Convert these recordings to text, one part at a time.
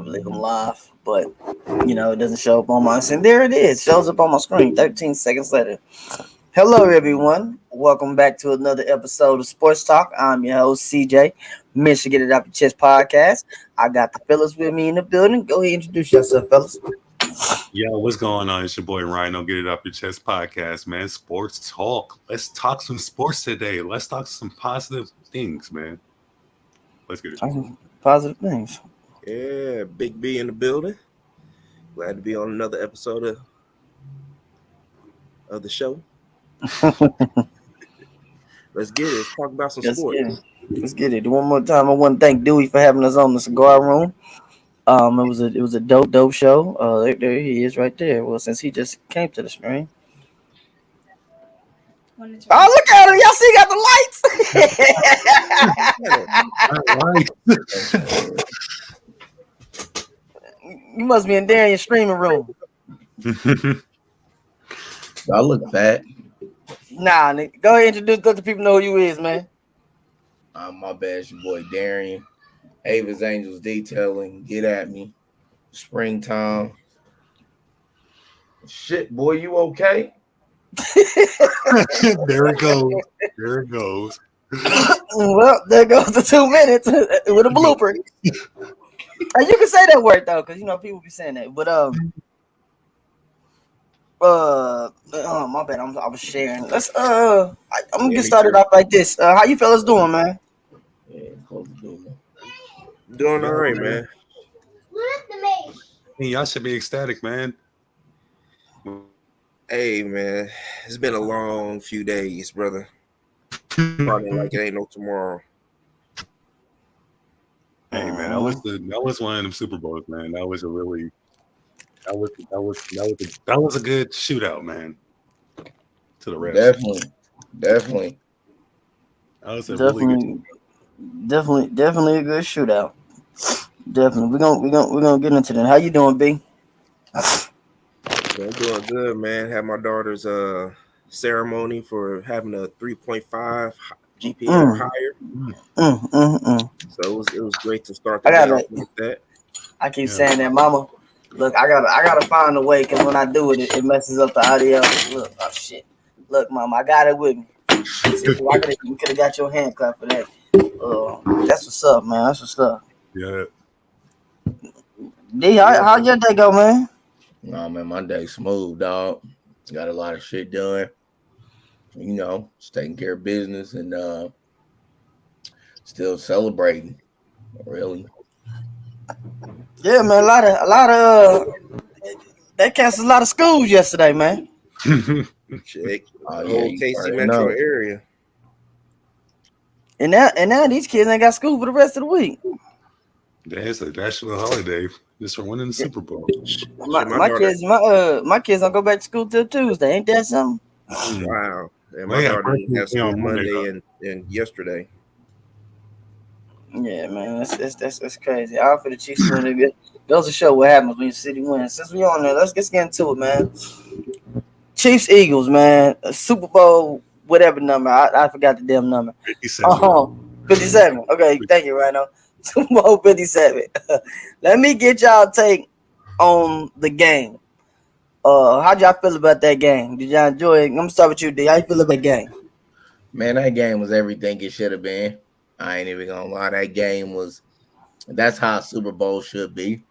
believe I'm live, but it doesn't show up on my screen. There it is. Shows up on my screen 13 seconds later. Hello, everyone. Welcome back to another episode of Sports Talk. I'm your host, CJ. Mission Get It Off Your Chest podcast. I got the fellas with me in the building. Go ahead and introduce yourself, fellas. Yo, what's going on? It's your boy Rhino. Get It Off Your Chest podcast, man. Sports talk. Let's talk some sports today. Let's talk some positive things, man. Let's get it. Positive things. Yeah, Big B in the building. Glad to be on another episode of the show. Let's get it. Let's talk about some sports. Let's get it. One more time, I want to thank Dewey for having us on the cigar room. It was a dope show. There he is right there. Well, since he just came to the screen. Oh, look at him! Y'all see, he got the lights. You must be in there in your streaming room. I look fat. Nah, nigga. Go ahead and introduce, let the people know who you is, man. My bad, it's your boy Darian. Ava's Angels Detailing. Get at me. Springtime. Shit, boy, you okay? There it goes. There it goes. Well, there goes the 2 minutes with a blooper. And you can say that word though, because people be saying that. But oh my bad, I was sharing. Let's I'm gonna get started off like this. How you fellas doing, man? Yeah, doing all right, man. Hey, y'all should be ecstatic, man. Hey, man, it's been a long few days, brother. Probably like it ain't no tomorrow. Hey, man, that was one of them Super Bowls, man. That was a good shootout, man. To the rest, definitely. That was definitely a good shootout. Definitely, we're gonna get into that. How you doing, B? I'm doing good, man. Had my daughter's ceremony for having a 3.5 GPA or higher. So it was great to start the day off with that. I keep saying that, Mama. Look, I gotta find a way, because when I do it, it messes up the audio. Look, oh shit. Look, Mama, I got it with me. You could have got your hand clap for that. That's what's up, man. That's what's up. Yeah. D, how'd your day go, man? Nah, man, my day smooth, dog. Got a lot of shit done. Just taking care of business and still celebrating. Really. Yeah, man. A lot of they canceled a lot of schools yesterday, man. Check. KC metro area. And now these kids ain't got school for the rest of the week. That's a national holiday just for winning the Super Bowl. My kids don't go back to school till Tuesday. Ain't that something? Wow. And my daughter didn't have school Monday and yesterday. Yeah, man, that's crazy. All for the Chiefs winning. It goes to show what happens when your city wins. Since we on there, let's get into it, man. Chiefs Eagles, man. Super Bowl, whatever number. I forgot the damn number. 57. 57. Okay, thank you, Rhino. Super Bowl 57. Let me get y'all take on the game. How'd y'all feel about that game? Did y'all enjoy it? I'm gonna start with you, D. How you feel about that game? Man, that game was everything it should have been. I ain't even gonna lie. That's how a Super Bowl should be.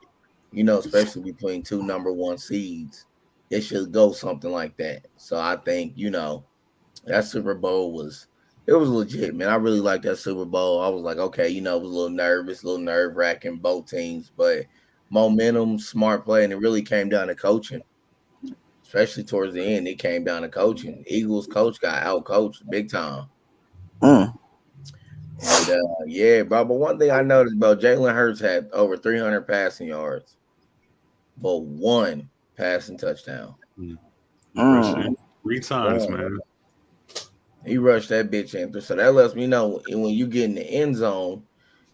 Especially between two number one seeds. It should go something like that. So I think, that Super Bowl was legit, man. I really liked that Super Bowl. I was like, okay, it was a little nervous, a little nerve-wracking, both teams, but momentum, smart play, and it really came down to coaching. Especially towards the end, it came down to coaching. Eagles coach got out-coached big time. And, yeah, bro. But one thing I noticed about Jalen Hurts had over 300 passing yards, but one passing touchdown. 3 times, man. He rushed that bitch in. So that lets me know when you get in the end zone,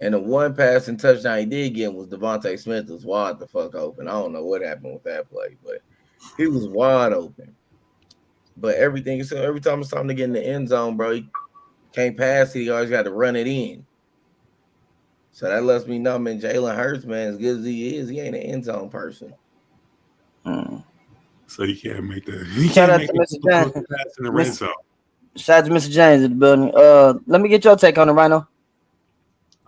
and the one passing touchdown he did get was Devontae Smith was wide the fuck open. I don't know what happened with that play, but he was wide open. But every time it's time to get in the end zone, bro, he can't pass it. He always got to run it in. So that lets me know, man, Jalen Hurts, man, as good as he is, he ain't an end zone person. So he can't make the he Shout can't out make to the Mr. James. pass in the red zone. Shout out to Mr. James in the building. Let me get your take on it, Rhino.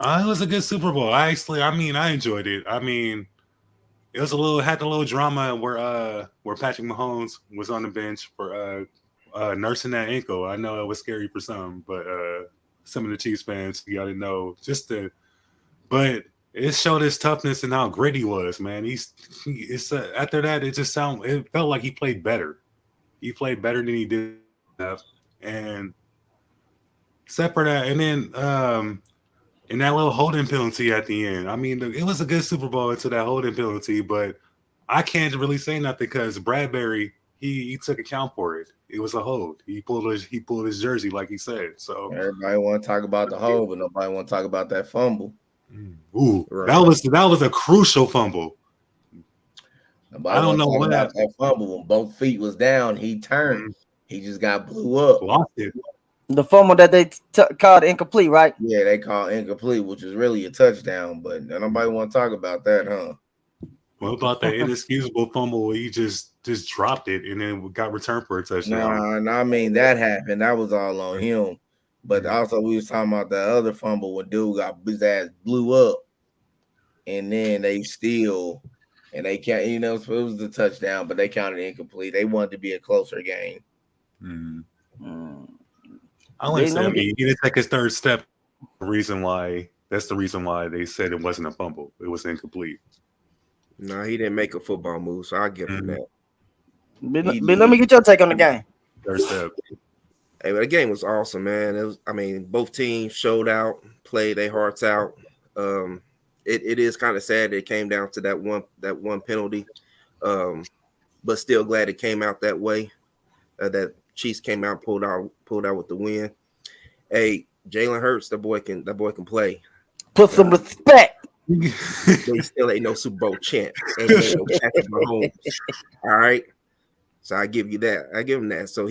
It was a good Super Bowl. I enjoyed it. I mean, it was had a little drama where Patrick Mahomes was on the bench for nursing that ankle. I know it was scary for some, but some of the Chiefs fans, you got to know but it showed his toughness and how great he was, man. After that, it felt like he played better. He played better than he did, and except for that, and then and that little holding penalty at the end. I mean, it was a good Super Bowl until that holding penalty, but I can't really say nothing because Bradbury he took account for it. It was a hold. He pulled his jersey like he said. So everybody want to talk about the hold, but nobody want to talk about that fumble. Ooh, right. that was a crucial fumble. Nobody I don't know what about that fumble. When both feet was down, he turned. Mm-hmm. He just got blew up. Lost it. The fumble that they called incomplete, right? Yeah, they called incomplete, which is really a touchdown, but nobody want to talk about that, huh? What about that inexcusable fumble where he just dropped it and then got returned for a touchdown? No, I mean that happened. That was all on him. But also we was talking about that other fumble when dude got his ass blew up, and then they still they can't. You know, it was the touchdown, but they counted incomplete. They wanted to be a closer game. I wouldn't say. I mean, he didn't take his third step. That's the reason why they said it wasn't a fumble. It was incomplete. No, he didn't make a football move, so I'll give him that. But let me get your take on the game. Third step. Hey, but the game was awesome, man. It was. I mean, both teams showed out, played their hearts out. It is kind of sad that it came down to that one penalty, but still glad it came out that way. That Chiefs came out, pulled out with the win. Hey, Jalen Hurts, that boy can play. Put some respect. He still ain't no Super Bowl champ. Ain't no Patrick Mahomes. All right, so I give you that. I give him that. So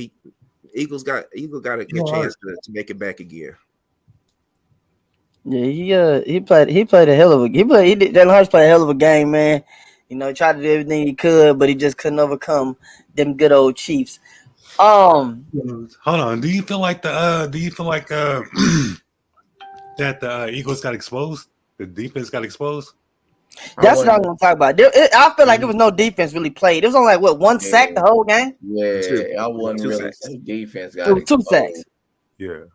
Eagles got a good chance to make it back again. Yeah, he played a hell of a Jalen Hurts played a hell of a game, man. You know, he tried to do everything he could, but he just couldn't overcome them good old Chiefs. Hold on. Do you feel like that the Eagles got exposed? The defense got exposed? That's what I'm going to talk about. I feel like it was no defense really played. It was only like one sack the whole game. Yeah, I wouldn't really say defense got exposed. 2 sacks. Yeah.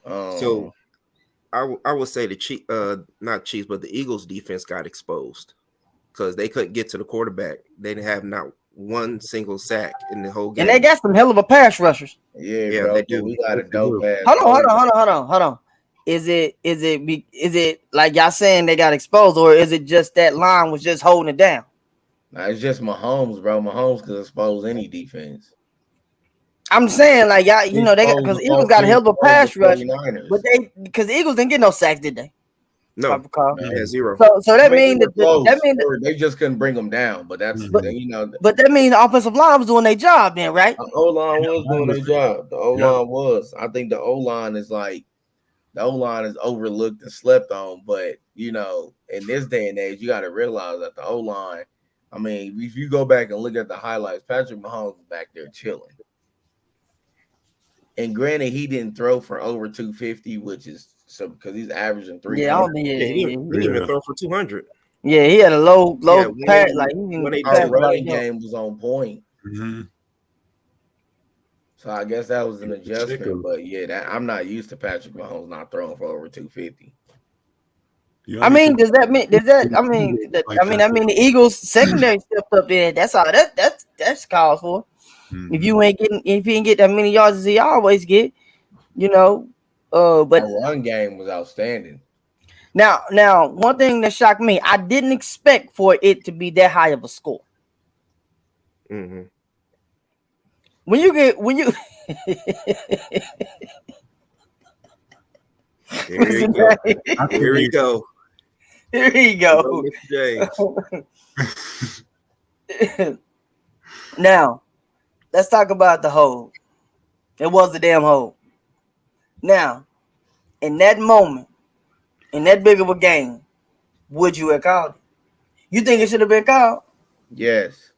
So I would say not Chiefs, but the Eagles defense got exposed because they couldn't get to the quarterback. They didn't have not one single sack in the whole game. And they got some hell of a pass rushers. Yeah, bro, they do. We got a dope pass. Hold on. Is it like y'all saying they got exposed, or is it just that line was just holding it down? Nah, it's just Mahomes, bro. Mahomes could expose any defense. I'm saying, like, y'all, you know, they got because Eagles got a hell of a pass rush, but because the Eagles didn't get no sacks, did they? No, yeah, 0. So that means that they just couldn't bring them down. But that's but that means the offensive line was doing their job, then, right? The O-line was doing their job. The O-line was. I think the O-line is overlooked and slept on. But you know, in this day and age, you got to realize that the O-line. I mean, if you go back and look at the highlights, Patrick Mahomes is back there chilling. And granted, he didn't throw for over 250, which is because he's averaging 300. He didn't even throw for 200. Yeah, he had a low pass. Like our running game was on point. Mm-hmm. So I guess that was an adjustment. But yeah, I'm not used to Patrick Mahomes not throwing for over 250. I mean, does that mean the Eagles secondary stepped up there? That's all. That's called for. Mm-hmm. If you ain't get that many yards as he always get, you know. But our run game was outstanding. Now, one thing that shocked me, I didn't expect for it to be that high of a score. Mm-hmm. When you Here we go. Here we go. Now, let's talk about the hold. It was a damn hold. Now, in that moment, in that big of a game, would you have called it? You think it should have been called? Yes.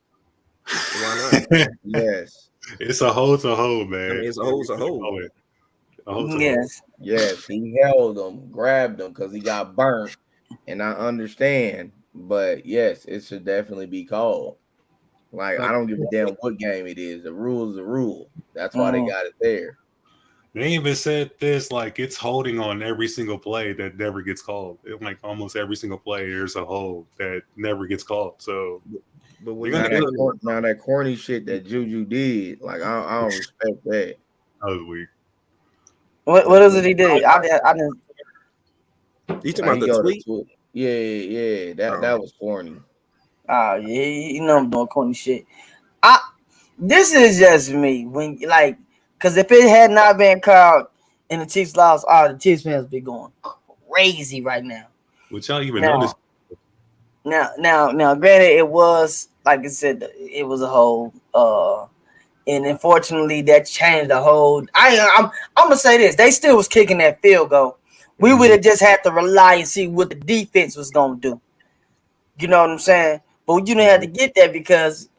Why not? Yes. It's a hold to hold, man. I mean, it's a hold. A hold to Yes. Yes. He held him, grabbed him because he got burnt. And I understand. But yes, it should definitely be called. Like, I don't give a damn what game it is. The rule is the rule. That's why they got it there. They even said this, like it's holding on every single play that never gets called. Like almost every single play, there's a hold that never gets called. So, But when You're gonna now that corny shit that Juju did, like I don't respect that. that was weak. What is it he did? I didn't. you talking Like, about the tweet? Yeah. That was corny. Oh yeah, you know I'm doing corny shit. This is just me when like, because if it had not been called and the Chiefs lost, the Chiefs fans be going crazy right now. Which y'all even notice? Now, granted, it was like I said, it was a whole. And unfortunately, that changed the whole. I'm gonna say this: they still was kicking that field goal. We would have just had to rely and see what the defense was gonna do. You know what I'm saying? But you didn't have to get that because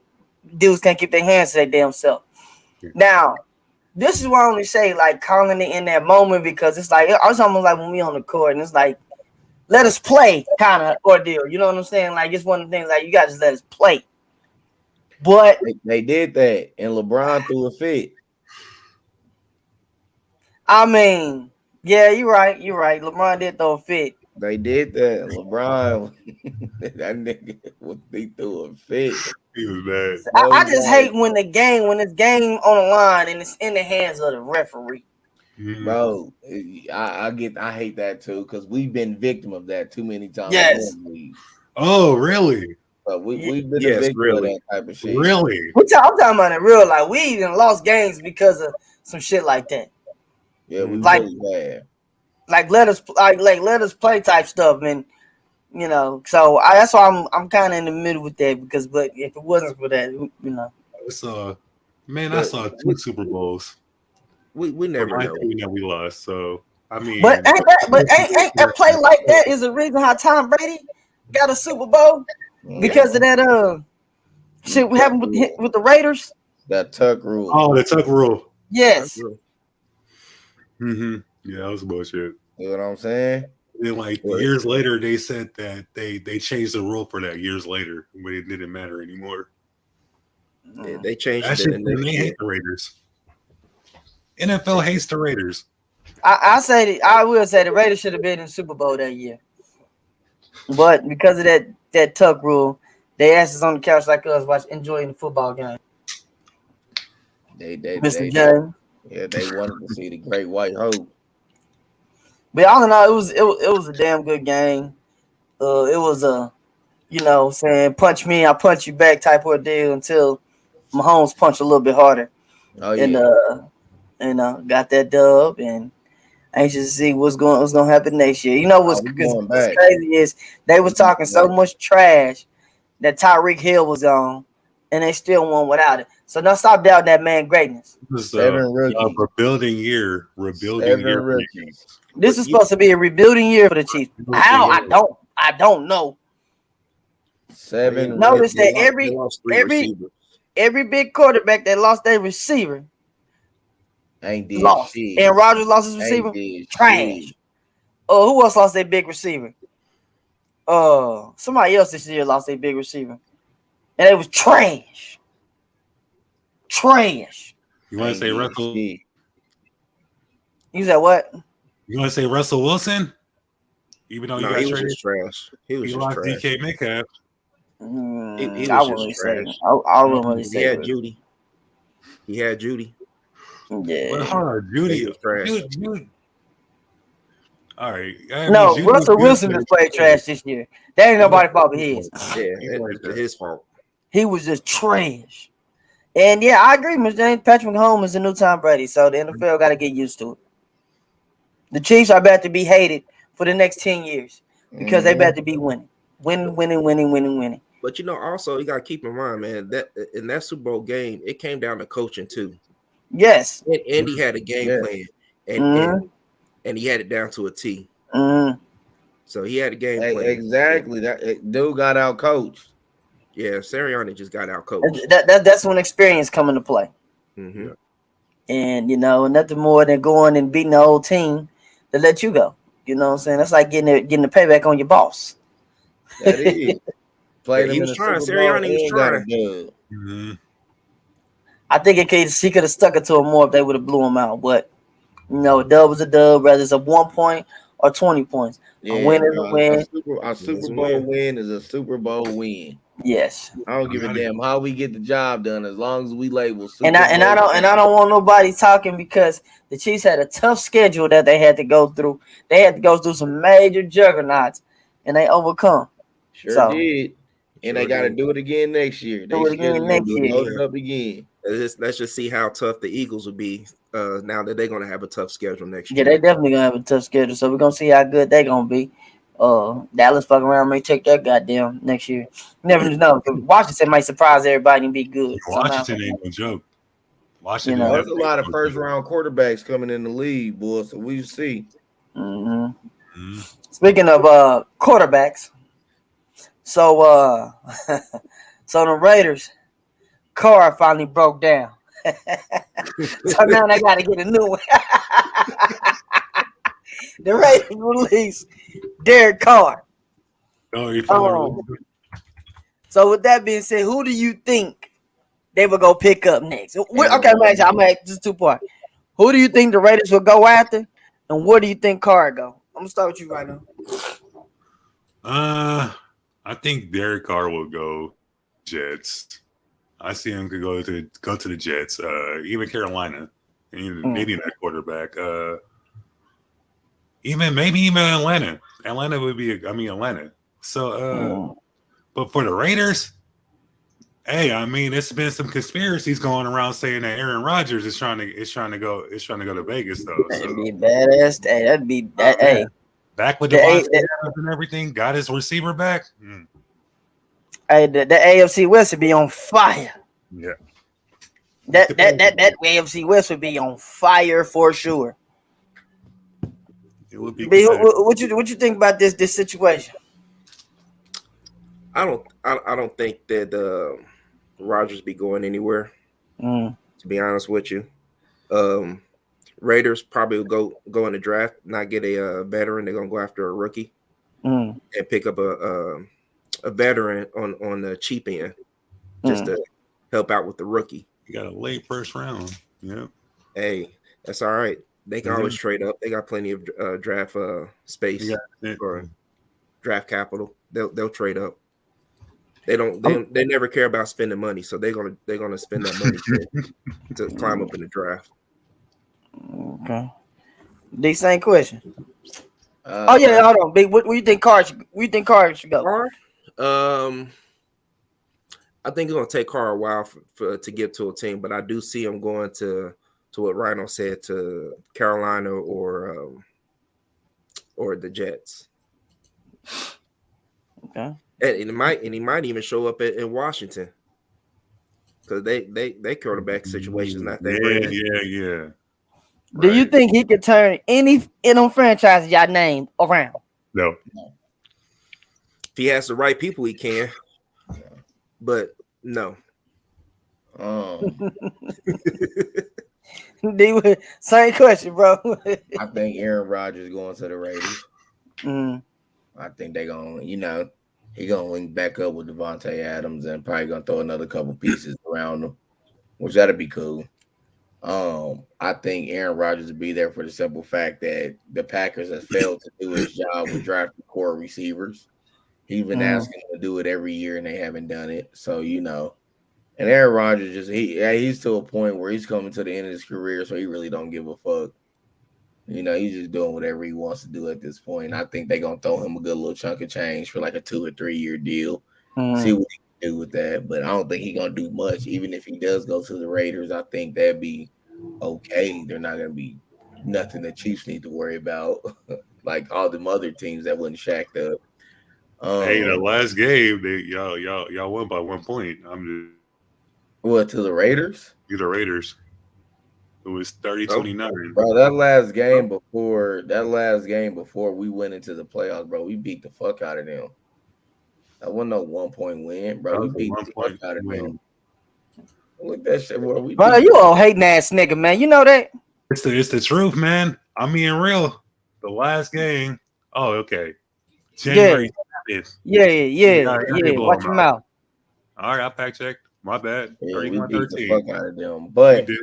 dudes can't keep their hands to their damn self. Now, this is why I only say like calling it in that moment because it's like it's almost like when we on the court and it's like let us play kind of ordeal. You know what I'm saying? Like it's one of the things like you got to just let us play. But they did that, and LeBron threw a fit. I mean, yeah, you're right. LeBron did throw a fit. They did that. LeBron, that nigga, he threw a fit. He was bad. I just hate when it's game on the line and it's in the hands of the referee. Bro, I hate that too because we've been victim of that too many times. Yes. Oh, really? But we've been a victim of that type of shit. Really? I'm talking about in real life. We even lost games because of some shit like that. Yeah, we like, really have. Like let us play type stuff, and you know. So that's why I'm kind of in the middle with that because, but if it wasn't for that, you know. I saw 2 Super Bowls. We never know. We lost. So I mean, but ain't a play like that is the reason how Tom Brady got a Super Bowl because of that shit happened with the Raiders. That tuck rule. Oh, the tuck rule. Yes. Mm-hmm. Yeah, that was bullshit. You know what I'm saying? And like years later, they said that they changed the rule for that years later, but it didn't matter anymore. Yeah, they changed that it. Shit, they hate the Raiders. NFL hates the Raiders. I will say the Raiders should have been in the Super Bowl that year, but because of that tuck rule, they asses on the couch like us enjoying the football game. Mr. James. Yeah, they wanted to see the Great White Hope. But all in all, it was a damn good game. It was a, saying punch me, I punch you back type of deal until Mahomes punched a little bit harder. Oh yeah. And got that dub and anxious to see what's gonna happen next year. You know what's crazy is they was talking so much trash that Tyreek Hill was on, and they still won without it. So don't stop doubting that man greatness. This is a rebuilding year. This is supposed to be a rebuilding year for the Chiefs. How? I don't know. Notice that every big quarterback that lost their receiver lost. Shit. And Rodgers lost his receiver. Trash. Who else lost their big receiver? Somebody else this year lost their big receiver. And it was trash. Trash. You want to say Russell? You said what? You want to say Russell Wilson? Even though he was just trash. He lost DK Metcalf. I wouldn't say. I wouldn't say. He had Judy. Yeah. But hold on, Judy was trash. Judy. All right. Russell Wilson just played trash this year. That ain't nobody's fault but his. Yeah, it's his fault. He was just trash. And yeah, I agree, Mr. James. Patrick Mahomes is a new Tom Brady, so the NFL got to get used to it. The Chiefs are about to be hated for the next 10 years because they about to be winning. Winning. But also you got to keep in mind, man, that in that Super Bowl game, it came down to coaching too. Yes. And Andy had a game plan, and he had it down to a T. So he had a game plan. Exactly. That dude got out coached. Yeah, Sirianni just got out coached. That's when experience come into play. Mm-hmm. Yeah. And nothing more than going and beating the old team to let you go. You know what I'm saying? That's like getting the payback on your boss. That is. Played Yeah, he him in was the trying. Super Bowl Sirianni was and got a trying. dub. Mhm. I think he could have stuck it to him more if they would have blew him out. But a dub was a dub, whether it's a 1 point or 20 points. Yeah, A win is a bro. win. A Super Bowl win is a Super Bowl win. Yes. I don't give a damn how we get the job done as long as we label Super And I don't want nobody talking because the Chiefs had a tough schedule that they had to go through. They had to go through some major juggernauts, and they overcome. Sure did. And they got to did. do it again next year. They Do it still again gonna next do it year. loaded up again. Let's just see how tough the Eagles will be now that they're going to have a tough schedule next Yeah, year. they definitely gonna have a tough schedule. So we're gonna see how good they gonna be. Dallas fucking around may take that goddamn next year. You never know. Washington might surprise everybody and be good. Washington ain't no joke. Washington, You know, There's a lot of first round quarterbacks coming in the league, boy. So we see. Speaking of quarterbacks, so so the Raiders car finally broke down. So now they got to get a new one. The Raiders released Derek Carr. Oh, you probably So with that being said, who do you think they will go pick up next? Okay, Max, I'm gonna ask just 2 parts. Who do you think the Raiders will go after, and where do you think Carr go? I'm gonna start with you right now. I think Derek Carr will go Jets. I see him could go to the Jets. Even Carolina, they need that quarterback. Even Atlanta. Atlanta would be. Atlanta. So, but for the Raiders, hey, I mean, it's been some conspiracies going around saying that Aaron Rodgers is trying to go to Vegas though. That'd be badass. Hey, that'd be that. Hey, back with Devontae Adams and everything, got his receiver back. Hey, the AFC West would be on fire. Yeah. That AFC West would be on fire for sure. It would be. What you think about this situation? I don't think that Rodgers be going anywhere. To be honest with you, Raiders probably will go in the draft, not get a veteran. They're gonna go after a rookie and pick up a veteran on the cheap end just to help out with the rookie. You got a late first round. Yeah. Hey, that's all right. They can always trade up. They got plenty of draft space or draft capital. They'll trade up. They never care about spending money, so they're gonna spend that money to climb up in the draft. Okay. The same question. Hold on, Big. What do you think Carr should go? Carr? I think it's gonna take Carr a while to get to a team, but I do see him going to what Rhino said, to Carolina or the Jets. Okay. And he might even show up in Washington because they quarterback situations not that great. Yeah. Do you think he could turn any franchises y'all named around? No. If he has the right people, he can. But no. Same question, bro. I think Aaron Rodgers going to the Raiders. I think they're gonna, he gonna link back up with Devontae Adams and probably gonna throw another couple pieces around him, which that'd be cool. I think Aaron Rodgers will be there for the simple fact that the Packers has failed to do his job with drafting core receivers. He's been asking them to do it every year and they haven't done it. So, and Aaron Rodgers he's to a point where he's coming to the end of his career, so he really don't give a fuck. He's just doing whatever he wants to do at this point. I think they're gonna throw him a good little chunk of change for like a 2 or 3 year deal. See what he can do with that. But I don't think he's gonna do much. Even if he does go to the Raiders, I think that'd be okay. They're not gonna be nothing the Chiefs need to worry about, like all them other teams that wasn't shacked up. Hey, the last game, y'all won by 1 point. What, to the Raiders? You the Raiders. It was 30-29. Bro, that last game before we went into the playoffs, bro, we beat the fuck out of them. That wasn't no 1-point win, bro. That We was a beat 1 the point fuck out of win. them. Look at that shit, bro. We Bro, beat you all hating ass nigga, man. You know that? It's the truth, man. I'm being real. The last game. Oh, okay. January 5th. Yeah. blow Watch them your mouth. All right, I fact checked. My bad. yeah, we beat the 31-13. fuck out of them. You But did.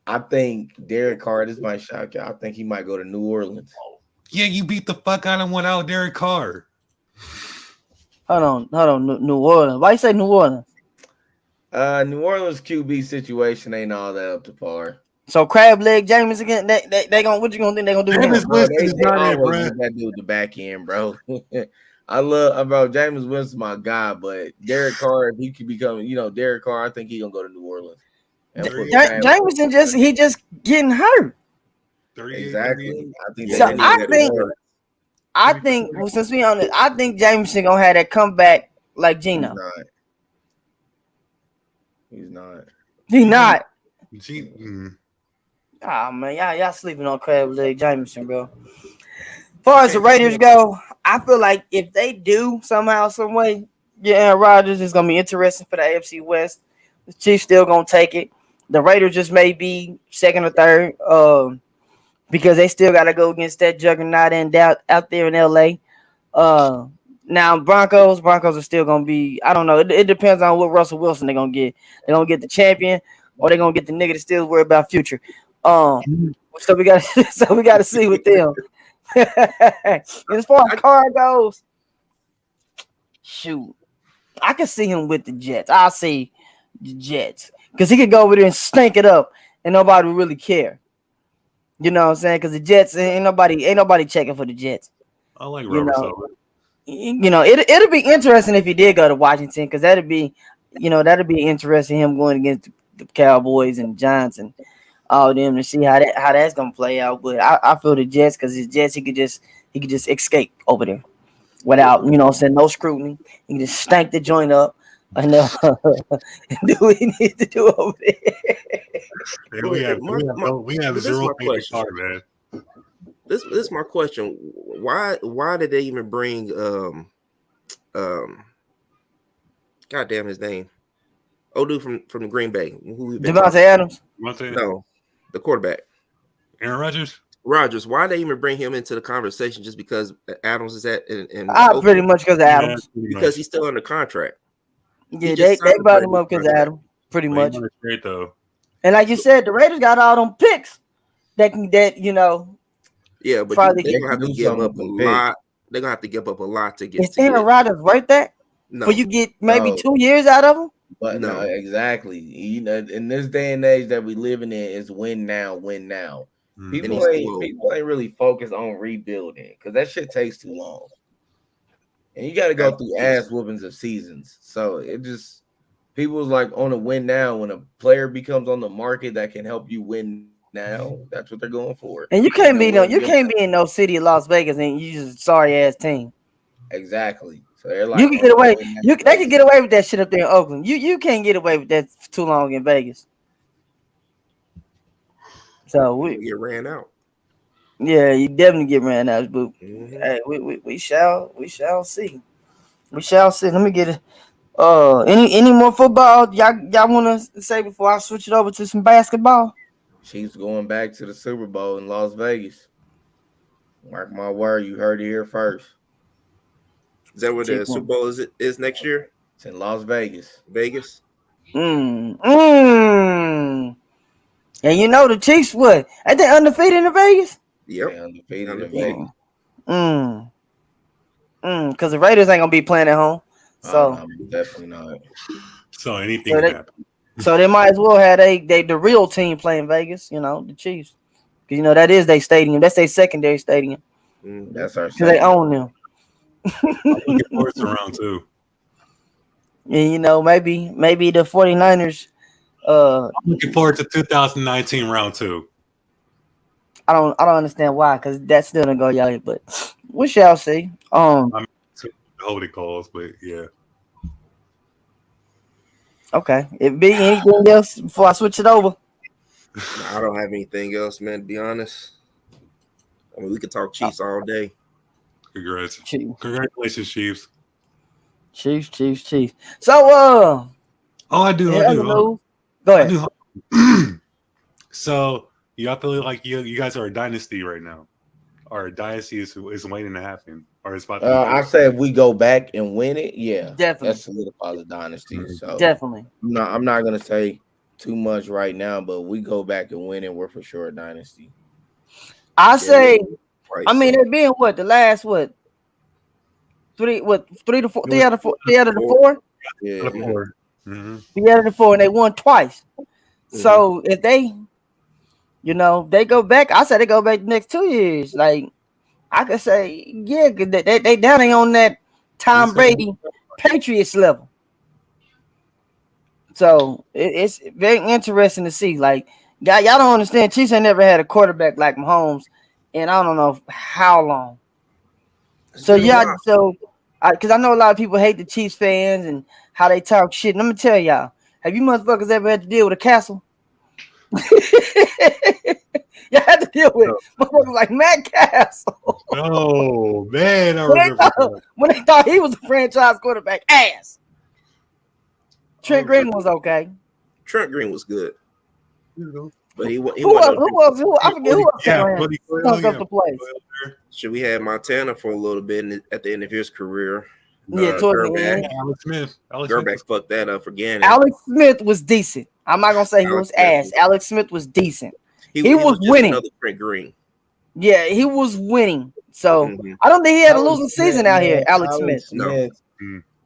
I think Derek Carr, this might shock you. I think he might go to New Orleans. Yeah, you beat the fuck out of him without Derek Carr. Hold on. New Orleans. Why you say New Orleans? New Orleans QB situation ain't all that up to par. So crab leg James again. They gonna what you gonna think they gonna do with Jameis him? Bro, Winston is they not it, always bro. get that dude the back end, bro. I love bro. Jameis Winston's my guy, but Derek Carr, if he could become, Derek Carr, I think he gonna go to New Orleans. And put Sam- Jameson just getting hurt. 38, exactly. I think So they need I that think- award. I think well, since we on it, I think Jameson gonna have that comeback like He's Gino. not. He's not. He not. mm. Ah man, y'all sleeping on crab leg Jameson, bro. As far as the Raiders go, I feel like if they do somehow, some way, Aaron Rodgers is gonna be interesting for the AFC West. The Chiefs still gonna take it. The Raiders just may be second or third, because they still gotta go against that juggernaut and out there in LA. Now Broncos are still gonna be. I don't know. It depends on what Russell Wilson they're gonna get. They're gonna get the champion, or they're gonna get the nigga that still worry about future. So we got to see with them. As far as Carr goes, shoot, I can see him with the Jets. I'll see the Jets because he could go over there and stink it up, and nobody would really care. You know what I'm saying? Because the Jets ain't nobody checking for the Jets. I like You Robert know, Saleh. it'll be interesting if he did go to Washington because that'd be interesting him going against the Cowboys and Giants and all them to see how that's gonna play out. But I feel the Jets because the Jets he could just escape over there without no scrutiny. He can just stank the joint up and do what he needs to do over there. Yeah, we have zero faith in Carr, man. This is my question. Why did they even bring goddamn his name? Dude from the Green Bay. Devontae Adams. No, the quarterback. Aaron Rodgers. Rodgers. Why they even bring him into the conversation just because Adams is at in Pretty much because of Adams. Because he's still under contract. Yeah, they brought him up because of Adams. Pretty much. Great though. And like you said, the Raiders got all them picks that. Yeah, but probably they're gonna have to give up a lot. They're gonna have to give up a lot to get. Is Aaron Rodgers worth that? No. For you get maybe 2 years out of him? But no, exactly. In this day and age that we living in, is win now. Mm-hmm. People ain't really focused on rebuilding because that shit takes too long, and you got to go through ass whoopings of seasons. So it just people's like on a win now. When a player becomes on the market that can help you win now, that's what they're going for. And you can't be in no city of Las Vegas and you just a sorry ass team. Exactly. So they're like, you can get away. They can get away with that shit up there in Oakland. You can't get away with that for too long in Vegas. So we get ran out. Yeah, you definitely get ran out, but Mm-hmm. hey, we shall see. We shall see. Let me get it. Any more football y'all want to say before I switch it over to some basketball? Chiefs going back to the Super Bowl in Las Vegas. Mark my word, you heard it here first. Is that what the Super Bowl is next year? It's in Las Vegas. Vegas? And the Chiefs, what? Ain't they undefeated in Vegas? Yep. They undefeated in Vegas. Because the Raiders ain't gonna be playing at home. So definitely not. So anything can happen. So they might as well have the real team playing Vegas, the Chiefs. Because that is their stadium. That's their secondary stadium. That's our stadium. They own them. I'm looking forward to round 2. And maybe the 49ers. I'm looking forward to 2019 round 2. I don't understand why, because that's still gonna go y'all, but we shall see. I'm holding calls, but yeah. Okay. It be anything else before I switch it over? I don't have anything else, man. To be honest, I mean we could talk Chiefs all day. Congrats. Chiefs. Congratulations, Chiefs. Chiefs. So, Oh, I do. in I other do. news, go I ahead. do. So, y'all feel like you guys are a dynasty right now, or a dynasty is waiting to happen, or it's about to begin? I say if we go back and win it, yeah, Definitely. that solidifies a dynasty. Mhm. So Definitely. I'm not gonna say too much right now, but we go back and win it, we're for sure a dynasty. I say, Right, I mean, so it being what the last three to four, three out of the four, Yeah, Out of 4. Mhm. 3 out of the 4, and they won twice. So if they, they go back, I say they go back the next 2 years. Like I could say, yeah, 'cause they down there on that Tom Brady Patriots level. So it's very interesting to see. Like, y'all don't understand. Chiefs ain't never had a quarterback like Mahomes, and I don't know how long. So yeah, because I know a lot of people hate the Chiefs fans and how they talk shit. Let me tell y'all, have you motherfuckers ever had to deal with a castle? You had to deal with motherfuckers like Matt Castle. Oh man, I when, they remember thought, that. when they thought he was a franchise quarterback, ass. Trent Green was okay. Trent Green was good, but he Who wasn't. else? I forget who else Yeah, came around. Buddy Stunk Coyle, up the place. So we had Montana for a little bit at the end of his career. Yeah, towards the Gerback, end. Alex Smith. Gerback fucked that up for Gannon. Alex Smith was decent. I'm not gonna say he was ass. Alex Smith was decent. He was just winning. another Trent Green. Yeah, he was winning. So I don't think he had a losing season out here. Alex Smith. Smith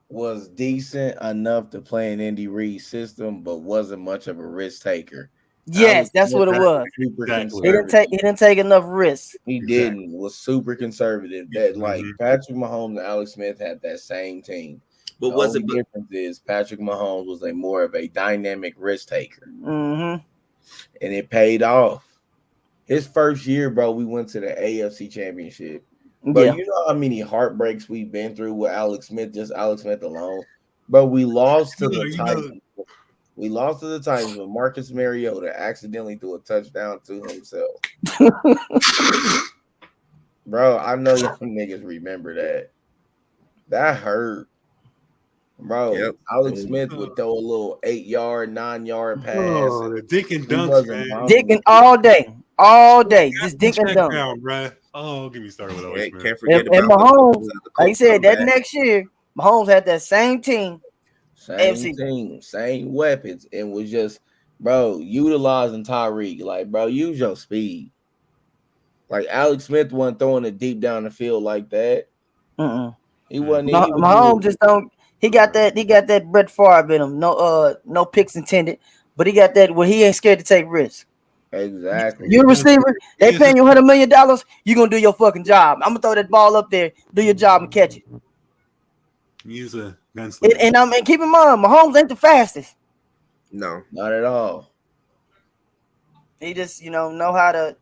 was decent enough to play in Andy Reid's system, but wasn't much of a risk taker. Yes, that's what it was. Super Exactly. conservative. He didn't take enough risks. He didn't. Was super conservative. That like Patrick Mahomes and Alex Smith had that same team. But the only difference is Patrick Mahomes was a more of a dynamic risk taker, and it paid off. His first year, bro, we went to the AFC Championship. But you know how many heartbreaks we've been through with Alex Smith, just Alex Smith alone. But we lost to the Titans. We lost to the Titans when Marcus Mariota accidentally threw a touchdown to himself. Bro, I know y'all niggas remember that. That hurt. Bro, Alex Smith would throw a little 8-yard, 9-yard pass. Oh, the dick and dunks, man. Dicking all day. Just dick and dunk. Bro. Oh, get me started with Alex Smith. Can't forget and Mahomes, like you said, that next year, Mahomes had that same team. Same team, same weapons, and was just, bro, utilizing Tyreek. Like, bro, use your speed. Like, Alex Smith wasn't throwing it deep down the field like that. He wasn't. Mahomes just don't. He got that Brett Favre in him. No picks intended, but he got that where he ain't scared to take risks. Exactly. You're a receiver. They paying you $100 million. You gonna do your fucking job. I'm gonna throw that ball up there, do your job, and catch it. Use a gunslinger. And keep in mind, Mahomes ain't the fastest. No, not at all. He just know how to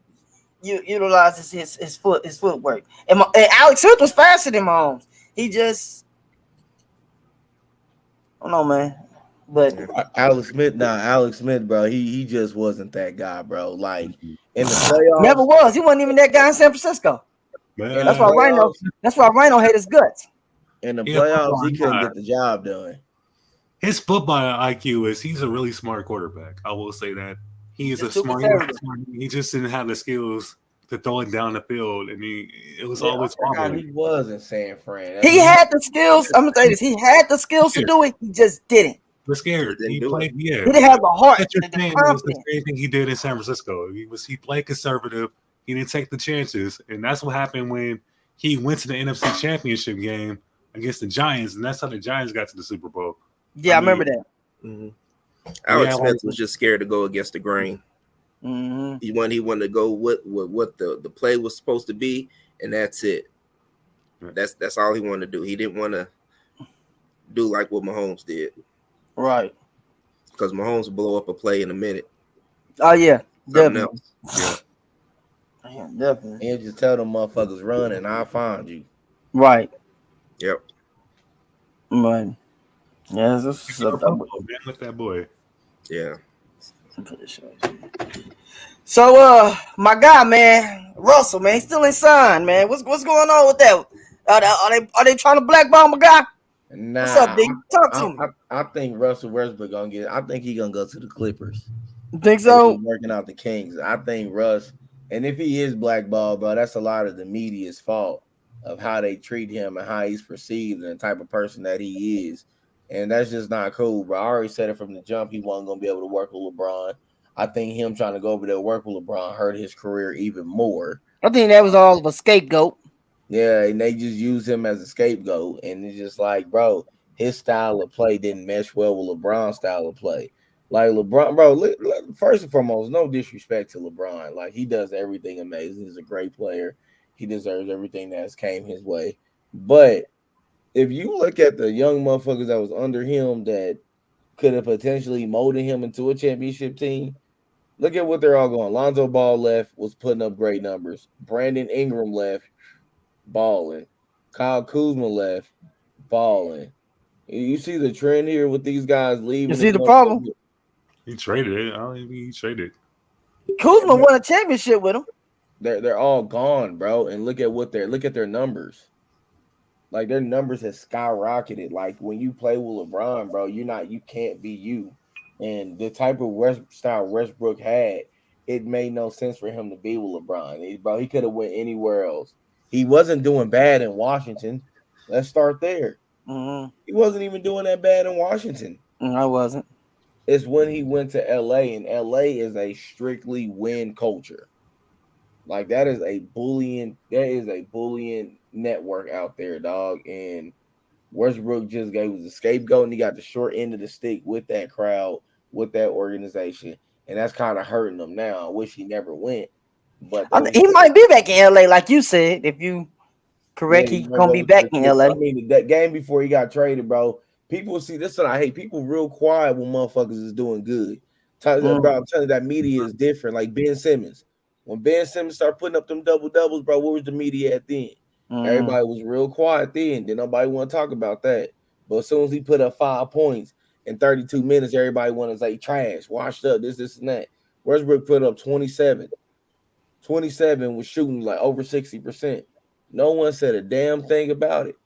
utilize his footwork. And Alex Smith was faster than Mahomes. He just, I don't know, man. But Alex Smith, bro, he just wasn't that guy, bro. Like in the playoffs, never was. He wasn't even that guy in San Francisco. That's why Rhino hate his guts. In the playoffs, he couldn't get the job done. His football IQ he's a really smart quarterback. I will say that. He is a smart. He just didn't have the skills to throw it down the field, and it was always he was in San Fran. He had the skills. I'm gonna say this. He had the skills to do it. He just didn't. We're scared. He played. Yeah, he didn't have the heart. It was the same thing he did in San Francisco. He played conservative. He didn't take the chances, and that's what happened when he went to the NFC Championship game against the Giants, and that's how the Giants got to the Super Bowl. Yeah, I remember that. Alex Smith was just scared to go against the grain. He wanted to go what the play was supposed to be, and that's it. That's all he wanted to do. He didn't want to do like what Mahomes did. Right. Because Mahomes will blow up a play in a minute. Oh yeah, definitely. Yeah, definitely. And just tell them motherfuckers run and I'll find you. Right. Yep. Right. Yeah, with that boy. Yeah. So, my guy, man, Russell, man, he's still in sign, man. What's going on with that? Are they trying to blackball my guy? Nah, What's up, D? Talk to me. I think Russell Westbrook gonna get. I think he gonna go to the Clippers. You think so? Working out the Kings. I think Russ, and if he is blackballed, bro, that's a lot of the media's fault of how they treat him and how he's perceived and the type of person that he is. And that's just not cool, bro. I already said it from the jump. He wasn't gonna be able to work with LeBron. I think him trying to go over there and work with LeBron hurt his career even more. I think that was all of a scapegoat. Yeah, and they just use him as a scapegoat. And it's just like, bro, his style of play didn't mesh well with LeBron's style of play. Like LeBron, bro, first and foremost, no disrespect to LeBron. Like, he does everything amazing. He's a great player. He deserves everything that's came his way. But if you look at the young motherfuckers that was under him that could have potentially molded him into a championship team, look at what they're all going. Lonzo Ball left, was putting up great numbers. Brandon Ingram left, balling. Kyle Kuzma left, balling. You see the trend here with these guys leaving. You see the problem? He traded it. I don't even think he traded. Kuzma won a championship with him. They're all gone, bro. And look at their numbers. Like, their numbers have skyrocketed. Like, when you play with LeBron, bro, you can't be you. And the type of style Westbrook had, it made no sense for him to be with LeBron. He could have went anywhere else. He wasn't doing bad in Washington. Let's start there. Mm-hmm. He wasn't even doing that bad in Washington. I wasn't. It's when he went to LA, and LA is a strictly win culture. Like, that is a bullying network out there, dog. And Westbrook just was a scapegoat, and he got the short end of the stick with that crowd, with that organization. And that's kind of hurting him now. I wish he never went. But he might be back in LA, like you said. If you correct, he's gonna be back in LA. I mean, that game before he got traded, bro. People see this, and I hate people real quiet when motherfuckers is doing good. Bro, I'm telling you, that media is different. Like Ben Simmons. When Ben Simmons started putting up them double-doubles, bro, where was the media at then? Everybody was real quiet then. Then nobody want to talk about that. But as soon as he put up 5 points in 32 minutes, everybody wanted to say trash, washed up, this, and that. Westbrook put up 27. 27 was shooting like over 60%. No one said a damn thing about it.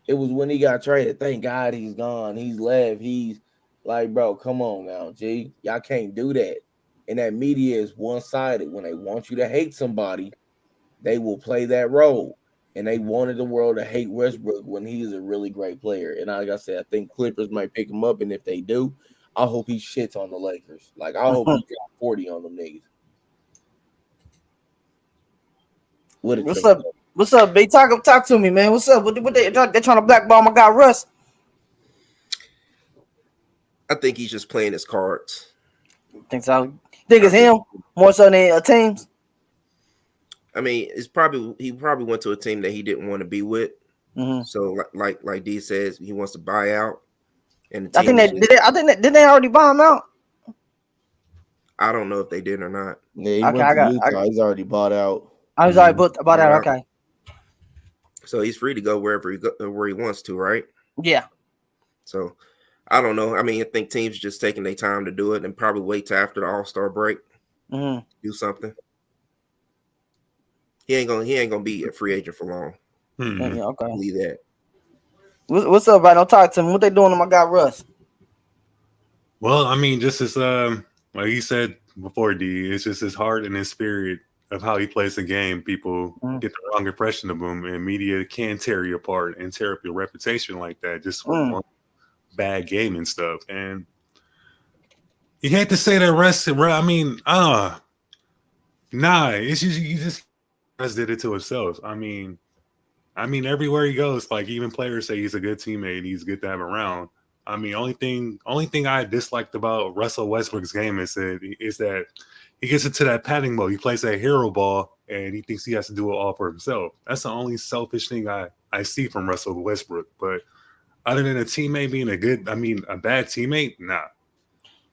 It was when he got traded. Thank God he's gone. He's left. He's like, bro, come on now, G. Y'all can't do that. And that media is one-sided. When they want you to hate somebody, they will play that role. And they wanted the world to hate Westbrook when he's a really great player. And like I said, I think Clippers might pick him up. And if they do, I hope he shits on the Lakers. Like, I hope he got 40 on them niggas. What's up? What's up, B? Talk to me, man. What's up? What they trying to blackball my guy Russ? I think he's just playing his cards. Think so? Think it's him more so than teams? I mean, he probably went to a team that he didn't want to be with. Mm-hmm. So like D says, he wants to buy out. And I think did they already buy him out? I don't know if they did or not. Yeah, he went to Utah. He's already bought out. I was already bought out. Okay. So he's free to go where he wants to, right? Yeah. So I don't know. I mean, I think teams just taking their time to do it and probably wait till after the All-Star break. Mm-hmm. Do something. He ain't gonna be a free agent for long. Mm-hmm. Yeah, okay. Believe that. What's up, right? Don't talk to me. What they doing to my guy Russ? Well, I mean, just as like you said before, D, it's just his heart and his spirit of how he plays the game. People get the wrong impression of him, and media can tear you apart and tear up your reputation like that just for one bad game and stuff. And you hate to say that Russ. I mean, nah. It's just you just Russ did it to himself. I mean, everywhere he goes, like even players say he's a good teammate. He's good to have around. I mean, only thing I disliked about Russell Westbrook's game is that he gets into that padding mode. He plays that hero ball, and he thinks he has to do it all for himself. That's the only selfish thing I see from Russell Westbrook. But other than a teammate being a bad teammate, nah.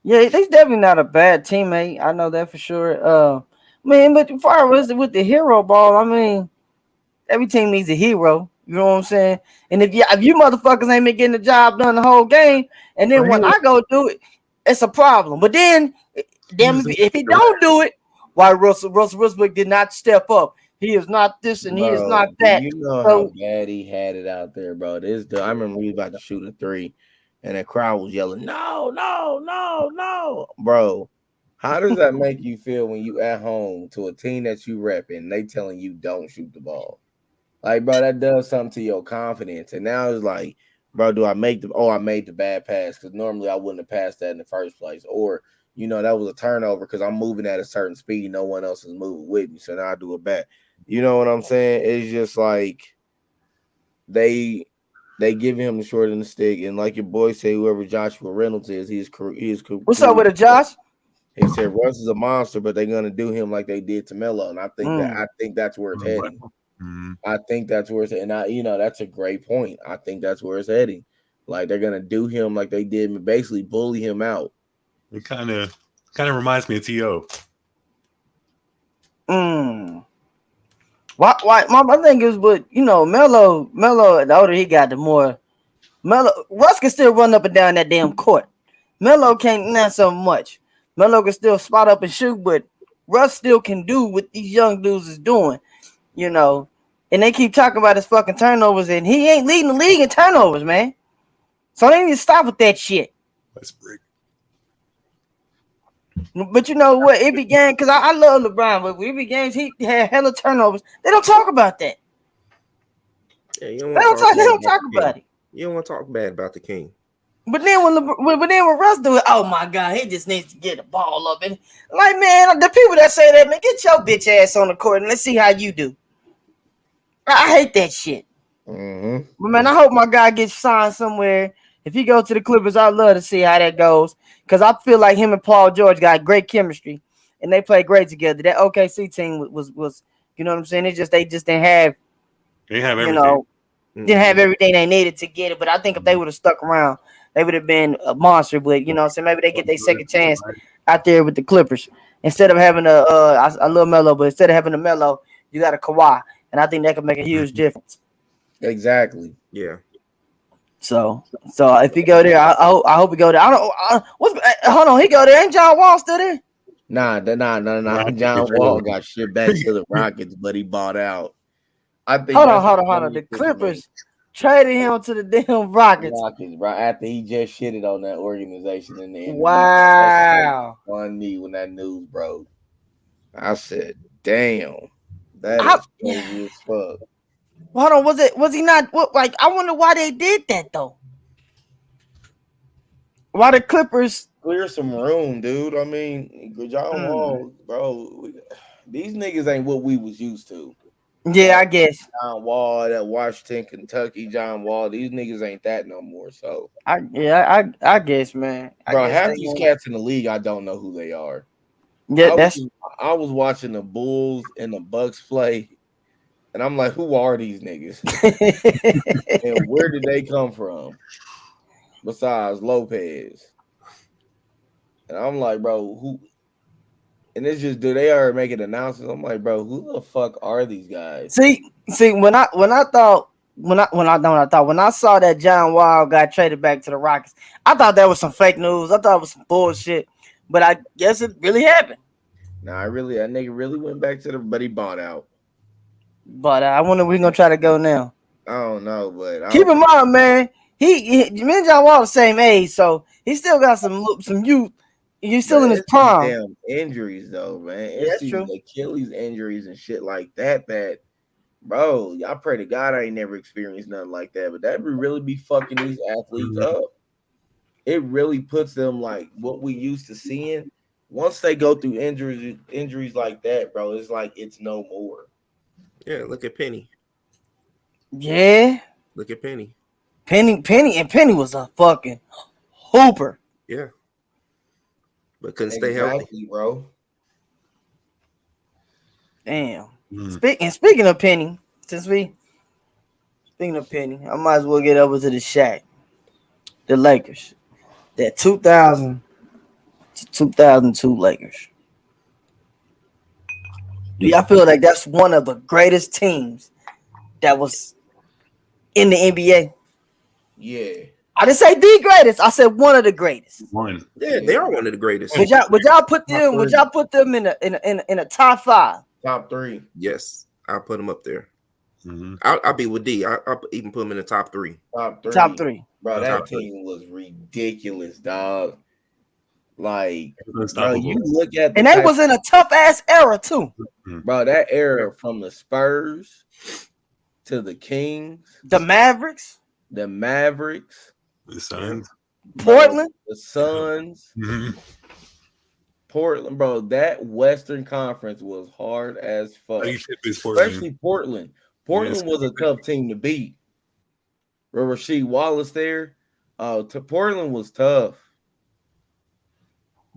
Yeah, he's definitely not a bad teammate. I know that for sure. But as far as with the hero ball, I mean, every team needs a hero. You know what I'm saying? And if you motherfuckers ain't been getting the job done the whole game, and then when I go do it, it's a problem. But then Damn, if he don't do it, why Russell Westbrook did not step up? He is not this and he is not that. You know how bad he had it out there, bro. I remember he was about to shoot a 3, and the crowd was yelling, "No, no, no, no, bro." How does that make you feel when you at home to a team that you rep and they telling you don't shoot the ball? Like, bro, that does something to your confidence. And now it's like, bro, I made the bad pass because normally I wouldn't have passed that in the first place. Or, that was a turnover because I'm moving at a certain speed. No one else is moving with me. So now I do it back. You know what I'm saying? It's just like they give him the short end of the stick. And like your boy say, whoever Joshua Reynolds is, he is What's up with it, Josh? He said Russ is a monster, but they're gonna do him like they did to Melo, and I think that's where it's heading. I think that's where it's and that's a great point. I think that's where it's heading. Like they're gonna do him like they did, and basically bully him out. It kind of reminds me of T.O. Why? My thing is, but Melo, the older he got, the more Russ can still run up and down that damn court. Melo can't not so much. Melo can still spot up and shoot, but Russ still can do what these young dudes is doing, And they keep talking about his fucking turnovers, and he ain't leading the league in turnovers, man. So they need to stop with that shit. Let's break. But you know what? It began because I love LeBron, but it began he had hella turnovers. They don't talk about that. Yeah, they don't talk about it. You don't want to talk bad about the king. But then when Russ do it, oh my God, he just needs to get the ball up. And like, man, the people that say that, man, get your bitch ass on the court and let's see how you do. I hate that shit. Mm-hmm. But man, I hope my guy gets signed somewhere. If he goes to the Clippers, I'd love to see how that goes. Because I feel like him and Paul George got great chemistry. And they play great together. That OKC team was you know what I'm saying? They just didn't have everything. Didn't have everything they needed to get it. But I think if they would have stuck around, they would have been a monster. But you know what I'm saying? Maybe they get their second chance out there with the Clippers. Instead of having a little Melo, but instead of having a Melo, you got a Kawhi. And I think that could make a huge difference. Exactly. Yeah. So if he go there, I hope he go there. I don't. Hold on, he go there. Ain't John Wall still there? Nah. John Wall got shipped back to the Rockets, but he bought out. I think. Hold on. The Clippers traded him to the damn Rockets. Bro. After he just shitted on that organization in the end. Wow. On me when that news broke. I said, "Damn, that is crazy as fuck." Hold on, was he not? I wonder why they did that though. Why the Clippers clear some room, dude? I mean, John Wall, bro. These niggas ain't what we was used to. Yeah, I guess John Wall, that Washington, Kentucky, John Wall. These niggas ain't that no more. So I guess, man. Bro, half these cats in the league, I don't know who they are. Yeah, I was watching the Bulls and the Bucks play. And I'm like, who are these niggas? And where did they come from? Besides Lopez. And I'm like, bro, who? And it's just, do they ever make an announcement? I'm like, bro, who the fuck are these guys? See, when I saw that John Wall got traded back to the Rockets, I thought that was some fake news. I thought it was some bullshit. But I guess it really happened. Nah, that nigga really went back to but he bought out. But I wonder if we're gonna try to go now. I don't know, but keep in mind, man, me and John Wall the same age, so he still got some youth. He's still in his prime. Damn injuries though, man. It's true. Achilles injuries and shit like that. Bro, I pray to God I ain't never experienced nothing like that. But that would really be fucking these athletes up. It really puts them like what we used to seeing. Once they go through injuries like that, bro, it's like it's no more. Yeah, look at Penny. Yeah. Look at Penny. Penny was a fucking hooper. Yeah. But couldn't stay healthy, bro. Damn. Speaking of Penny, I might as well get over to the Shaq. The Lakers. That 2000 to 2002 Lakers. Do y'all feel like that's one of the greatest teams that was in the NBA? Yeah. I didn't say the greatest. I said one of the greatest. One. Yeah, they are one of the greatest. Would y'all put them in a top 5? Top 3. Yes, I'll put them up there. Mm-hmm. I'll be with D. I'll even put them in the top 3. Top 3. Top 3. Bro, that Top team was ridiculous, dog. Like, bro, Unstoppable. you look at And they was in a tough ass era too. bro, that era from the Spurs to the Kings, The Mavericks, the Mavericks, The Suns. Portland. the Suns, Mm-hmm. Portland, bro. That Western Conference was hard as fuck. Especially Portland. Portland was a tough team to beat. With Rasheed Wallace there, Portland was tough.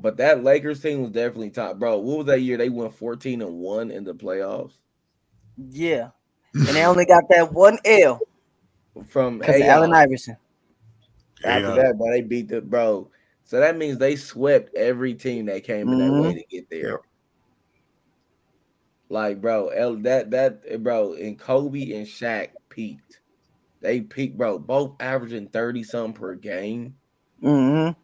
But that Lakers team was definitely top, bro. What was that year? They went 14-1 in the playoffs. Yeah, and they only got that one L From Allen Iverson. After that, bro, they beat the bro. So that means they swept every team that came in that way to get there. Yep. Like, bro, bro, and Kobe and Shaq peaked. They peaked, bro, both averaging 30-something per game. Mm-hmm.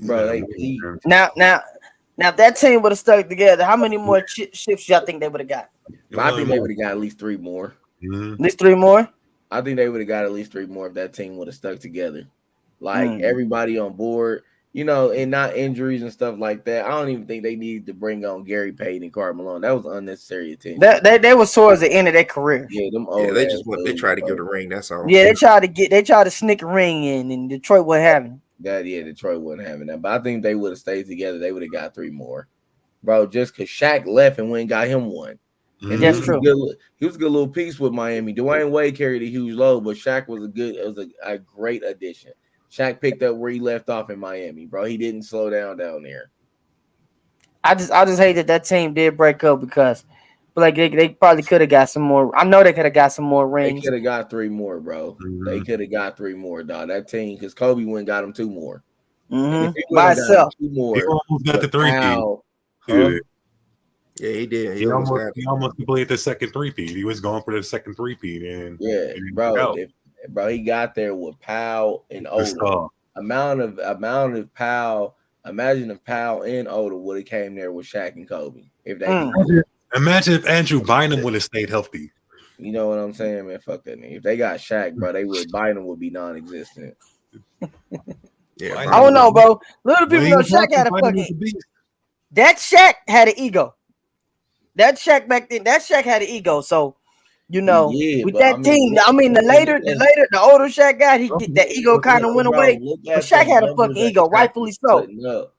Bro, they peaked. Now, if that team would have stuck together, how many more shifts y'all think they would have got? I think they would have got at least 3 more. Mm-hmm. At least 3 more? I think they would have got at least 3 more if that team would have stuck together. Like, everybody on board, you know, and not injuries and stuff like that. I don't even think they needed to bring on Gary Payton and Karl Malone. That was unnecessary attention. They was towards the end of their career. Yeah, They tried to get a ring. That's all. Yeah, they tried to sneak a ring in, and Detroit wasn't having it. Detroit wasn't having that. But I think they would have stayed together. They would have got 3 more, bro. Just because Shaq left and went and got him one. And That's true. He was a good little piece with Miami. Dwayne Wade carried a huge load, but Shaq was a great addition. Shaq picked up where he left off in Miami, bro. He didn't slow down there. I just hate that team did break up because, like, they probably could have got some more. I know they could have got some more rings. They could have got 3 more, bro. Mm-hmm. They could have got 3 more, dog. That team, because Kobe went and got him 2 more. Mm-hmm. By itself. 2 more. He almost got the 3-peat. Yeah, he did. He almost completed the second 3-peat. He was going for the second 3-peat, and bro. Bro, he got there with Powell and Oda. Amount of Powell. Imagine if Powell and Oda would have came there with Shaq and Kobe. If they imagine if Andrew Bynum would have stayed healthy. You know what I'm saying, man? Fuck that nigga. If they got Shaq, bro, Bynum would be non-existent. Yeah, I don't know, bro. Little people know Shaq had a fucking. That Shaq had an ego. That Shaq back then, that Shaq had an ego. So, you know, with that team, the older Shaq guy, that ego kind of went away. But Shaq had a fucking ego, rightfully so.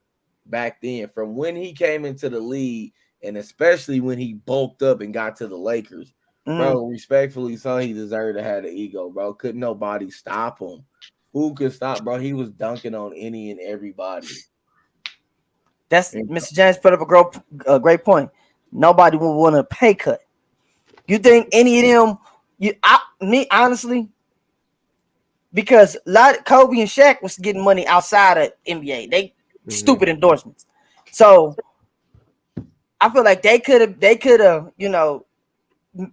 Back then, from when he came into the league, and especially when he bulked up and got to the Lakers, bro, respectfully, so he deserved to have the ego, bro. Couldn't nobody stop him. Who could stop, bro? He was dunking on any and everybody. That's Mr. James put up a great point. Nobody would want a pay cut. You think any of them? Me honestly, because Kobe and Shaq was getting money outside of NBA. They stupid endorsements. So I feel like they could have, you know,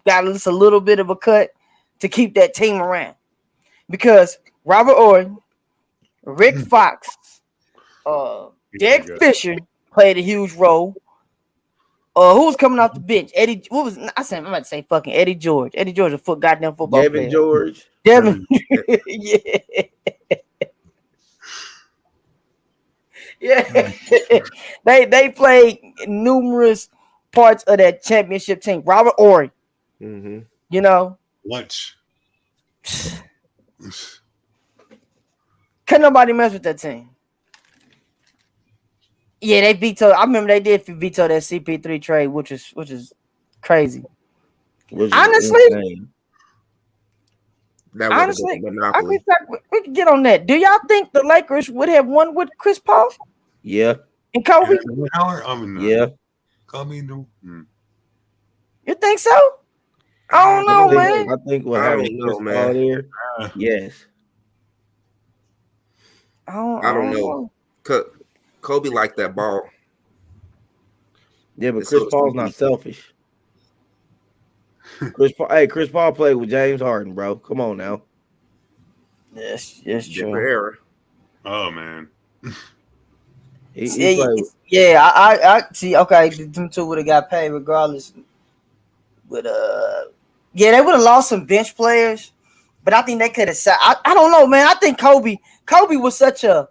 got just a little bit of a cut to keep that team around. Because Robert Ory, Rick Fox, Derek Fisher played a huge role. Who was coming off the bench? I'm about to say fucking Eddie George. Eddie George, a goddamn football player. Devin George. Yeah. Yeah. They played numerous parts of that championship team. Robert Ory. You know. Lunch. Couldn't nobody mess with that team. Yeah, they vetoed. I remember they did veto that CP3 trade, which is crazy. Honestly, we can get on that. Do y'all think the Lakers would have won with Chris Paul? Yeah. And Kobe? Yeah. You think so? I don't know, man. I think what happened Chris Paul there. Yes. I don't know. Kobe liked that ball. Yeah, but Chris Paul's not selfish. Chris Paul played with James Harden, bro. Come on now. Yes, it's Different true. era. Oh man. He played. Yeah, I see. Okay, them two would have got paid regardless. But yeah, they would have lost some bench players, but I think they could have. I don't know, man. I think Kobe was such a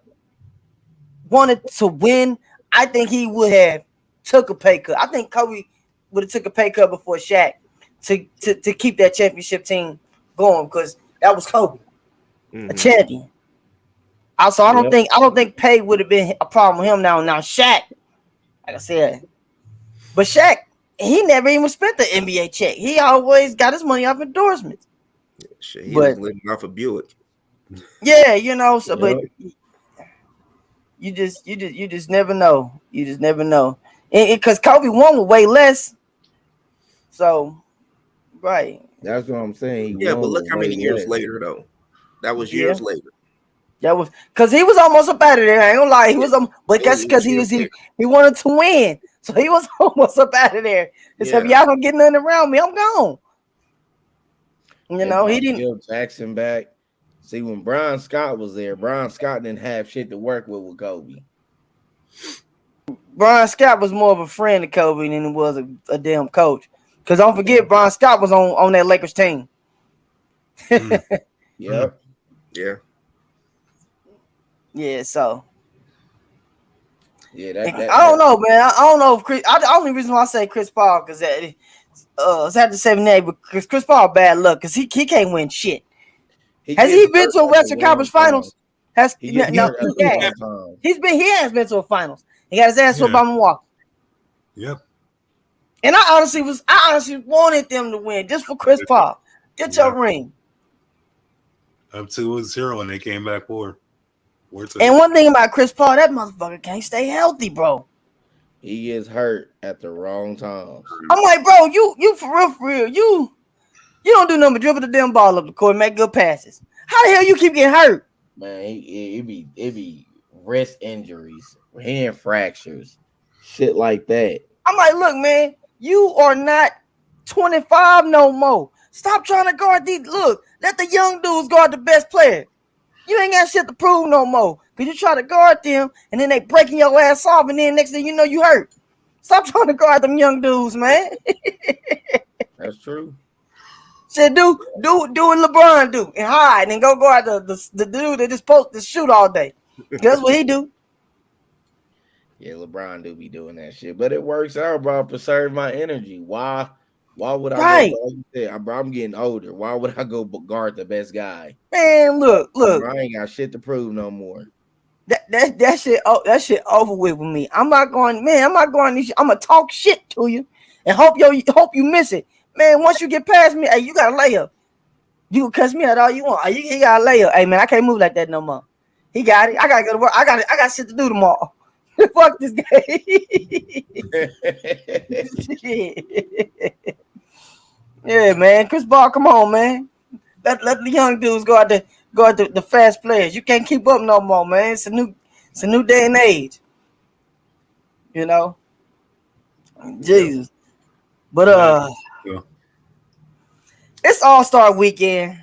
wanted to win. I think he would have took a pay cut. I think Kobe would have took a pay cut before Shaq to keep that championship team going because that was Kobe, a champion. Also, I don't think pay would have been a problem with him now. Now Shaq, like I said, but Shaq, he never even spent the NBA check. He always got his money off endorsements. Shit, he was living off of Buick. Yeah, you know. So, but you just never know. You just never know. Because Kobe won with way less. So, right. That's what I'm saying. Yeah, but look how many years later though. That was years later. That was because he was almost up out of there. I ain't gonna lie, he was but that's because he wanted to win, so he was almost up out of there. He said, "Y'all don't get nothing around me, I'm gone." You know, he didn't. Bill Jackson back. See, when Brian Scott was there, Brian Scott didn't have shit to work with Kobe. Brian Scott was more of a friend to Kobe than he was a damn coach. Because don't forget, Brian Scott was on that Lakers team. Yep. Yeah. Yeah, so. Yeah, I don't know, man. I don't know if Chris. The only reason why I say Chris Paul because it's after 78, but Chris Paul bad luck because he can't win shit. Has he been to a Western Conference Finals? He has been to a finals. He got his ass whooped by Milwaukee. Yep. And I honestly wanted them to win just for Chris Paul. Get your ring. Up 2-0 and they came back 4. And one thing about Chris Paul, that motherfucker can't stay healthy, bro. He gets hurt at the wrong times. I'm like, bro, you for real, you don't do nothing but dribble the damn ball up the court and make good passes. How the hell you keep getting hurt? Man, it be wrist injuries, hand fractures, shit like that. I'm like, look, man, you are not 25 no more. Stop trying to guard these. Look, let the young dudes guard the best player. You ain't got shit to prove no more. Because you try to guard them, and then they breaking your ass off, and then next thing you know, you hurt. Stop trying to guard them young dudes, man. That's true. Said do what LeBron do, and hide, and go guard the dude that just supposed to shoot all day. That's what he do. Yeah, LeBron do be doing that shit, but it works out, bro. Preserve my energy. Why would I go, like you said, I'm getting older. Why would I go guard the best guy? Man, look. I ain't got shit to prove no more. That shit over with me. I'm not going. I'm gonna talk shit to you and hope you miss it. Man, once you get past me, hey, you got a layup. You can cuss me out all you want. You got a layup. Hey man, I can't move like that no more. He got it. I gotta go to work. I got shit to do tomorrow. Fuck this game. Yeah, man. Chris Paul, come on, man. Let the young dudes go out the fast players. You can't keep up no more, man. It's a new day and age. You know? Jesus. But it's All-Star weekend.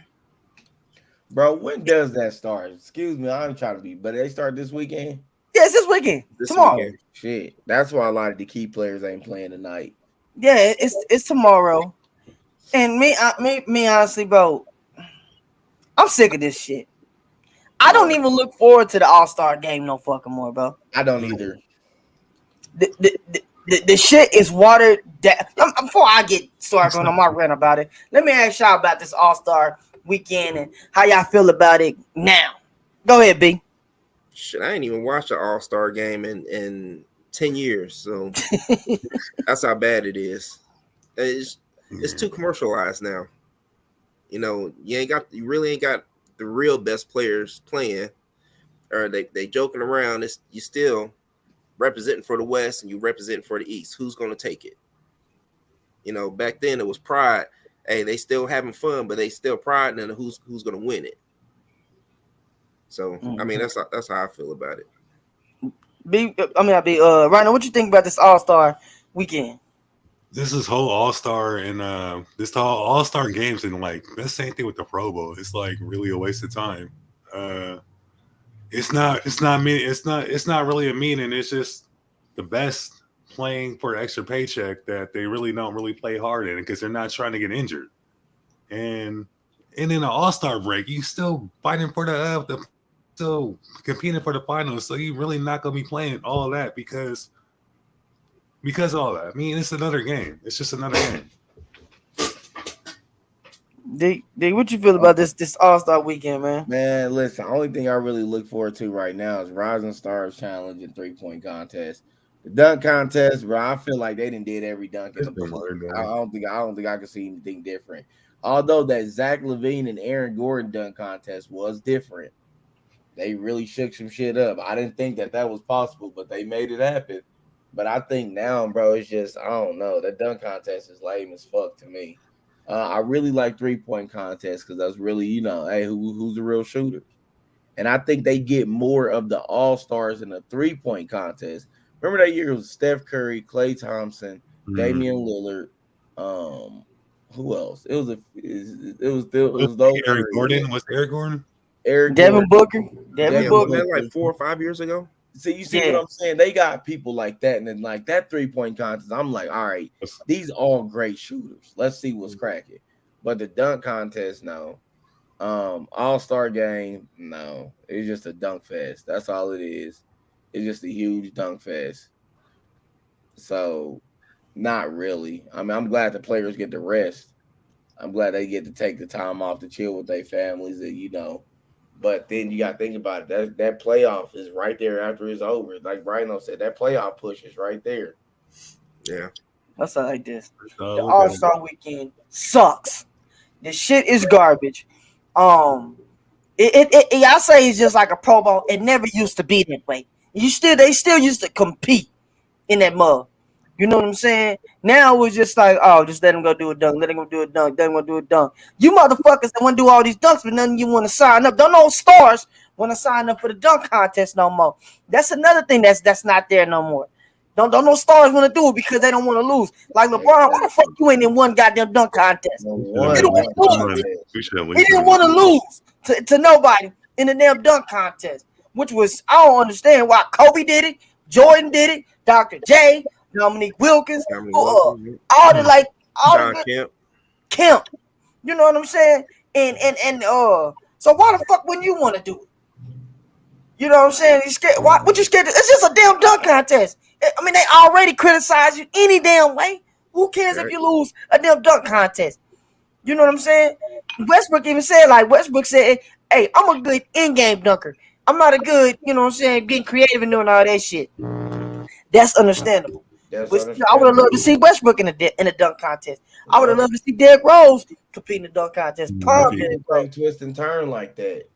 Bro, when does that start? Excuse me, I'm trying to be, but they start this weekend? Yes, this weekend. Tomorrow. Weekend. Shit. That's why a lot of the key players ain't playing tonight. Yeah, it's tomorrow. And me honestly, bro, I'm sick of this shit. I don't even look forward to the All-Star game no fucking more, bro. I don't either. The shit is watered down. Before I get started going on my rant about it, let me ask y'all about this All-Star weekend and how y'all feel about it now. Go ahead, B. Shit, I ain't even watched an All-Star game in 10 years, so that's how bad it is. It's too commercialized now. You know, you really ain't got the real best players playing, or they joking around. You still representing for the West and you representing for the East. Who's gonna take it? You know, back then it was pride. Hey, they still having fun, but they still pride in who's gonna win it. So I mean, that's how I feel about it. Rhino, what you think about this All-Star weekend? This whole All-Star and this whole All-Star games and like the same thing with the Pro Bowl. It's like really a waste of time. It's not really a meaning. It's just the best playing for an extra paycheck that they really don't really play hard in because they're not trying to get injured. And in an All-Star break, you still fighting for the still competing for the finals. So you really not gonna be playing all of that because of all that. I mean, it's another game. It's just another game. D, what you feel about this All-Star weekend, man? Man, listen, the only thing I really look forward to right now is Rising Stars Challenge and 3-point contest. The dunk contest, bro, I feel like they didn't did every dunk in the book. I don't think I can see anything different. Although that Zach LaVine and Aaron Gordon dunk contest was different. They really shook some shit up. I didn't think that was possible, but they made it happen. But I think now, bro, it's just, I don't know. That dunk contest is lame as fuck to me. I really like 3-point contests because that's really, hey, who's the real shooter? And I think they get more of the all-stars in the 3-point contest. Remember that year it was Steph Curry, Klay Thompson, Damian Lillard. Who else? It was those. Eric Gordon. Was Eric Gordon? Devin Booker. Devin Booker. Wasn't that like 4 or 5 years ago? So you see what I'm saying? They got people like that, and then like that 3-point contest. I'm like, all right, these all great shooters. Let's see what's cracking. But the dunk contest, no. All-Star game, no. It's just a dunk fest. That's all it is. It's just a huge dunk fest. So, not really. I mean, I'm glad the players get to rest. I'm glad they get to take the time off to chill with their families, and But then you got to think about it. That playoff is right there after it's over. Like Rhino said, that playoff push is right there. Yeah. That's not like this. The All-Star weekend sucks. This shit is garbage. Y'all say it's just like a Pro Bowl. It never used to be that way. They still used to compete in that mug. You know what I'm saying? Now it was just like, just let him go do a dunk. Let him go do a dunk. Let him go do a dunk. You motherfuckers that want to do all these dunks, but none of you want to sign up. Don't know stars want to sign up for the dunk contest no more. That's another thing that's not there no more. Don't no stars want to do it because they don't want to lose. Like LeBron, why the fuck you ain't in one goddamn dunk contest? He didn't want to lose to nobody in the damn dunk contest, which was, I don't understand why Kobe did it, Jordan did it, Dr. J, Dominique Wilkins, all the Kemp. You know what I'm saying? And so why the fuck wouldn't you want to do it? You know what I'm saying? You scared? Why would you scared? It's just a damn dunk contest. I mean, they already criticize you any damn way. Who cares if you lose a damn dunk contest? You know what I'm saying? Westbrook even said, hey, I'm a good in-game dunker. I'm not a good, you know what I'm saying, getting creative and doing all that shit. That's understandable. I would have loved to see Westbrook in a dunk contest. I would have loved to see Derrick Rose compete in the dunk contest. Twist and turn like that.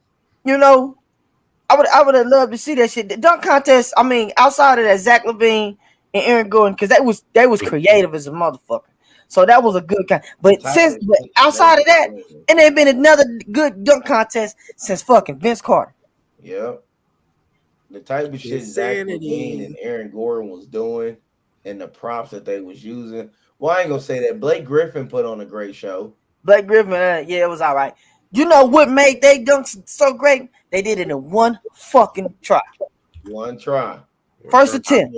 I would have loved to see that shit. The dunk contest, I mean, outside of that, Zach LaVine and Aaron Gordon, because they was creative as a motherfucker. So that was a good but outside of that, and there been another good dunk contest since fucking Vince Carter. Yep. The type of shit Zach LaVine and Aaron Gordon was doing and the props that they was using. Well, I ain't gonna say that. Blake Griffin put on a great show. Blake Griffin, it was all right. You know what made they dunks so great? They did it in one fucking try. One try. First attempt.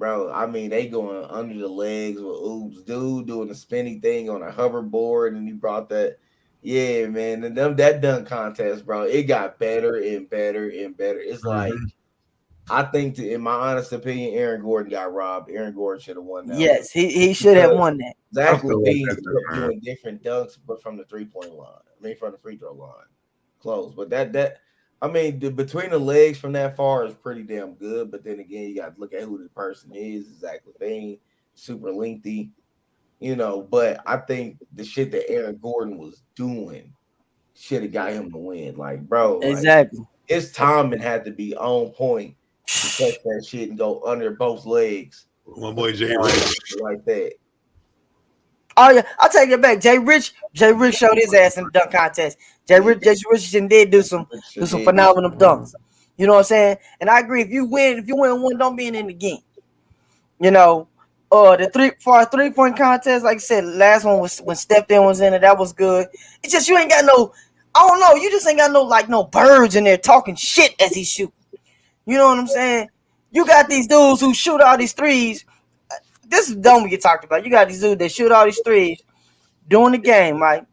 I mean, they going under the legs with Oops, dude doing the spinny thing on a hoverboard, and he brought that. Yeah, man. And that dunk contest, bro, it got better and better and better. It's like, I think, in my honest opinion, Aaron Gordon got robbed. Aaron Gordon should have won that. Yes, he should have won that. Zach LaVine doing different dunks, but from the 3-point line. I mean, from the free throw line. Close. But between the legs from that far is pretty damn good. But then again, you got to look at who the person is. Zach LaVine, super lengthy. But I think the shit that Aaron Gordon was doing should have got him to win. Like, bro, exactly. His timing had to be on point to catch that shit and go under both legs. My boy Jay Rich. Like that. Oh yeah, I'll take it back. Jay Rich showed his ass in the dunk contest. Jay Richardson did do some phenomenal dunks. You know what I'm saying? And I agree. If you win one, don't be in the game. The 3-point contest, like I said, last one was when Steph was in it. That was good. It's just you ain't got no I don't know. You just ain't got no birds in there talking shit as he shoot. You know what I'm saying? You got these dudes who shoot all these threes. This is dumb we get talked about. You got these dudes that shoot all these threes during the game, right?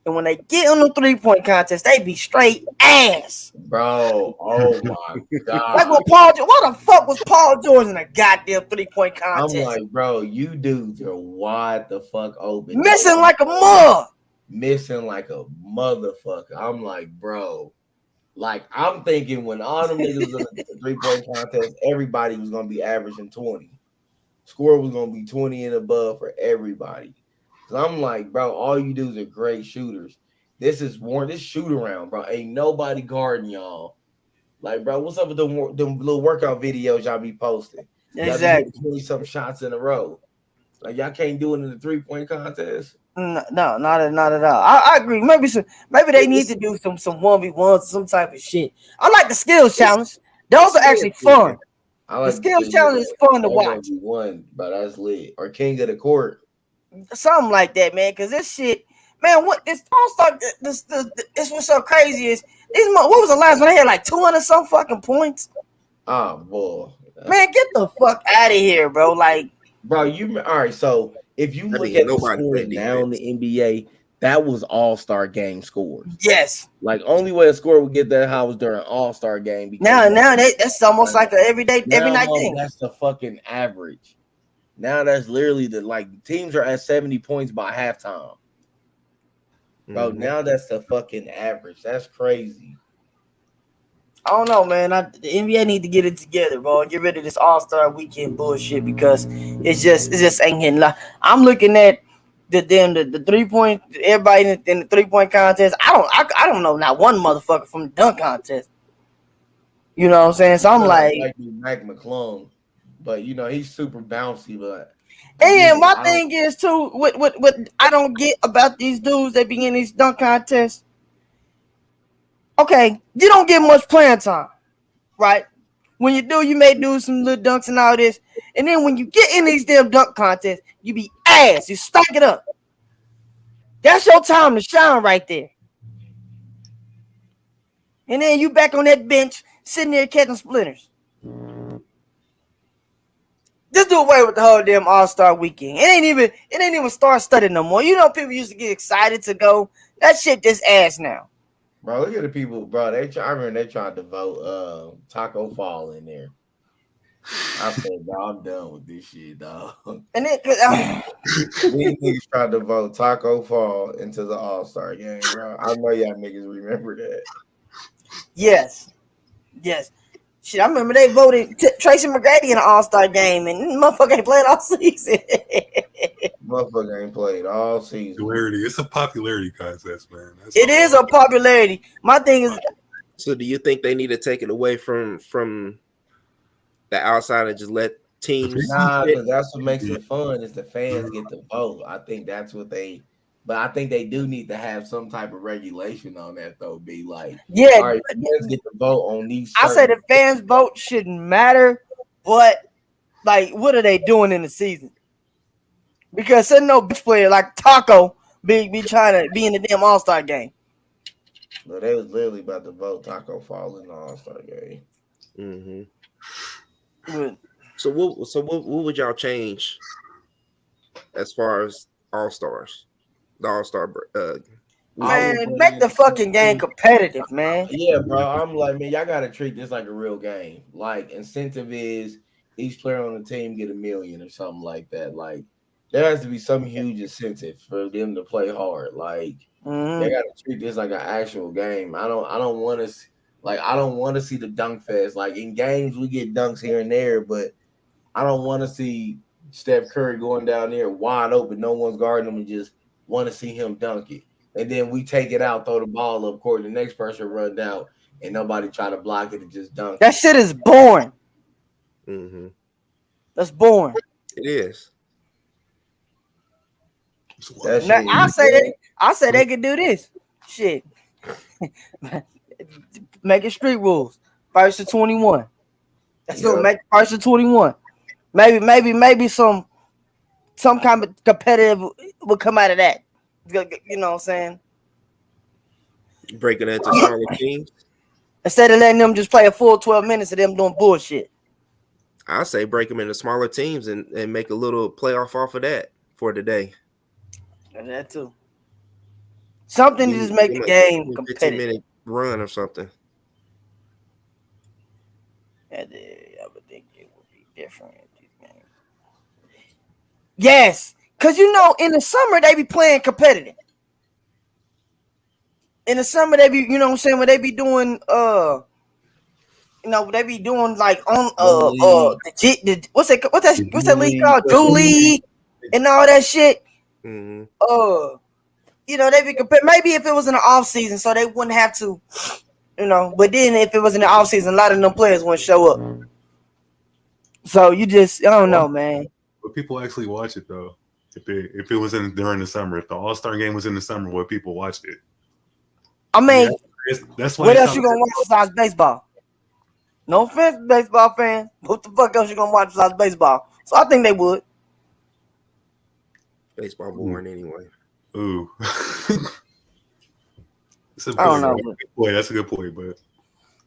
And when they get on the 3-point contest, they be straight ass. Bro, oh my god. Like what the fuck was Paul George in a goddamn 3-point contest? I'm like, bro, you dudes are wide the fuck open. Missing like a mug. Missing like a motherfucker. I'm like, bro. Like, I'm thinking when all them niggas was in the 3-point contest, everybody was gonna be averaging 20. Score was gonna be 20 and above for everybody. So I'm like, bro, all you dudes are great shooters. This shoot around, bro. Ain't nobody guarding y'all. Like, bro, what's up with them little workout videos y'all be posting? Exactly. 20-something shots in a row. Like, y'all can't do it in the 3-point contest. No, not at all. I agree. Maybe they need to do some 1v1s, some type of shit. I like the skills challenge. Those are actually fun. The skills challenge is fun to watch. 1v1, but that's lit. Or King of the Court. Something like that, man. Because this shit, man, what this All-Star, this what's so crazy is what was the last one? They had like 200 some fucking points. Oh boy, man, get the fuck out of here, bro. Like, bro, all right. So if you look at the scoring now in the NBA, that was All-Star game scores. Yes. Like, only way a score would get that high was during All-Star game. Now that's almost like an every night thing. That's the fucking average. Now that's literally teams are at 70 points by halftime. Bro, now that's the fucking average. That's crazy. I don't know, man. The NBA need to get it together, bro. Get rid of this All-Star weekend bullshit because it just ain't hitting. I'm looking at the 3-point, everybody in the 3-point contest. I don't know not one motherfucker from the dunk contest. You know what I'm saying? So I'm like Mac McClung. But he's super bouncy, but my thing is too what I don't get about these dudes that be in these dunk contests. Okay, you don't get much playing time, right? When you do, you may do some little dunks and all this, and then when you get in these damn dunk contests, you be ass. You stack it up. That's your time to shine right there. And then you back on that bench, sitting there catching splinters. Just do away with the whole damn All-Star weekend. It ain't even star-studded no more. You know, people used to get excited to go. That shit just ass now. Bro, look at the people, bro. I remember they tried to vote Taco Fall in there. I said, bro, I'm done with this shit, dog. And then these niggas tried to vote Taco Fall into the All-Star game, bro. I know y'all niggas remember that. Yes. Shit, I remember they voted Tracy McGrady in an All-Star game, and motherfucker ain't played all season. Motherfucker ain't played all season. Popularity. It's a popularity contest, man. It is a popularity. My thing is. So, do you think they need to take it away from the outside and just let teams? Nah, because that's what makes it fun is the fans get to vote. I think that's what but I think they do need to have some type of regulation on that, though. Be like, yeah, all right, fans get to vote on these. I say the fans' vote shouldn't matter, but like, what are they doing in the season? Because there's no bitch player like Taco be trying to be in the damn All-Star game. But they was literally about to vote Taco Fall in the All-Star game. Mm-hmm. So what would y'all change as far as All-Stars? The All-Star man, make the fucking game competitive, man. Yeah, bro. I'm like, man, y'all gotta treat this like a real game. Like, incentive is each player on the team get $1 million or something like that. Like, there has to be some huge incentive for them to play hard. Like, they gotta treat this like an actual game. I don't want to see the dunk fest. Like, in games we get dunks here and there, but I don't want to see Steph Curry going down there wide open, no one's guarding him, and just want to see him dunk it. And then we take it out, throw the ball up court, the next person run down, and nobody try to block it and just dunk. That shit is boring. Mm-hmm. That's boring. It is. Now, I say they could do this. Shit. Make it street rules. First to 21. That's what make first to 21. Maybe some kind of competitive will come out of that. You know what I'm saying? Breaking it into smaller teams. Instead of letting them just play a full 12 minutes of them doing bullshit. I say break them into smaller teams and make a little playoff off of that for today. And that too. Something to just make the game 15-minute run or something. I would think it would be different. Yes, because in the summer they be playing competitive. In the summer they be, you know what I'm saying, when they be doing they be doing like on what's that league called? Drew League and all that shit. Mm-hmm. They be maybe if it was in the off season, so they wouldn't have to, but then if it was in the off season, a lot of them players wouldn't show up. So I don't know, man. But people actually watch it though. If it was during the summer, if the All-Star game was in the summer, where people watched it. I mean, that's why. What else you gonna watch besides baseball? No offense, baseball fans. What the fuck else you gonna watch besides baseball? So I think they would. Baseball boring anyway. Ooh. I don't know. Boy, that's a good point, but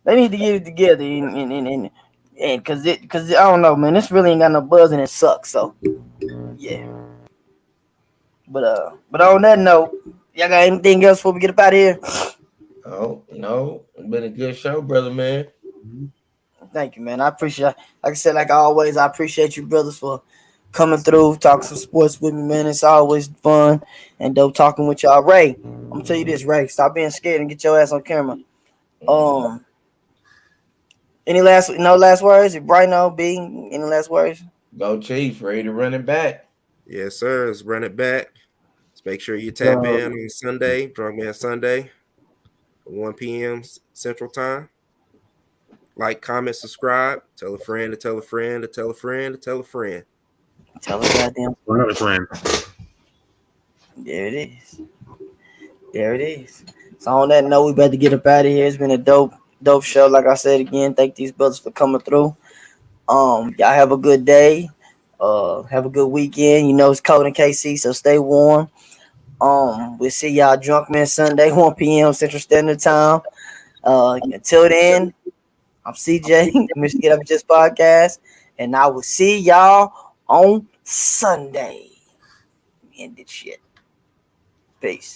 they need to get it together and because I don't know, man. This really ain't got no buzz and it sucks. So yeah. But on that note, y'all got anything else before we get up out of here? Oh no, it's been a good show, brother, man. Thank you, man. I appreciate. Like I said, like always, I appreciate you, brothers, for coming through, talking some sports with me, man. It's always fun and dope talking with y'all. Ray, I'm gonna tell you this, Ray. Stop being scared and get your ass on camera. Any last words? Brian, B, any last words? Go Chiefs, ready to run it back. Yes, sir. Let's run it back. Let's make sure you tap in on Sunday, Drunk Man Sunday, 1 p.m. Central Time. Like, comment, subscribe. Tell a friend to tell a friend to tell a friend to tell a friend. Tell a goddamn another friend. There it is. So on that note, we better get up out of here. It's been a dope show. Like I said again, thank these brothers for coming through. Y'all have a good day. Have a good weekend. It's cold in KC, so stay warm. We'll see y'all Drunk Man Sunday, 1 p.m. Central Standard Time. Until then, I'm CJ, Mr. Get Up Just Podcast, and I will see y'all on Sunday. End this shit. Peace.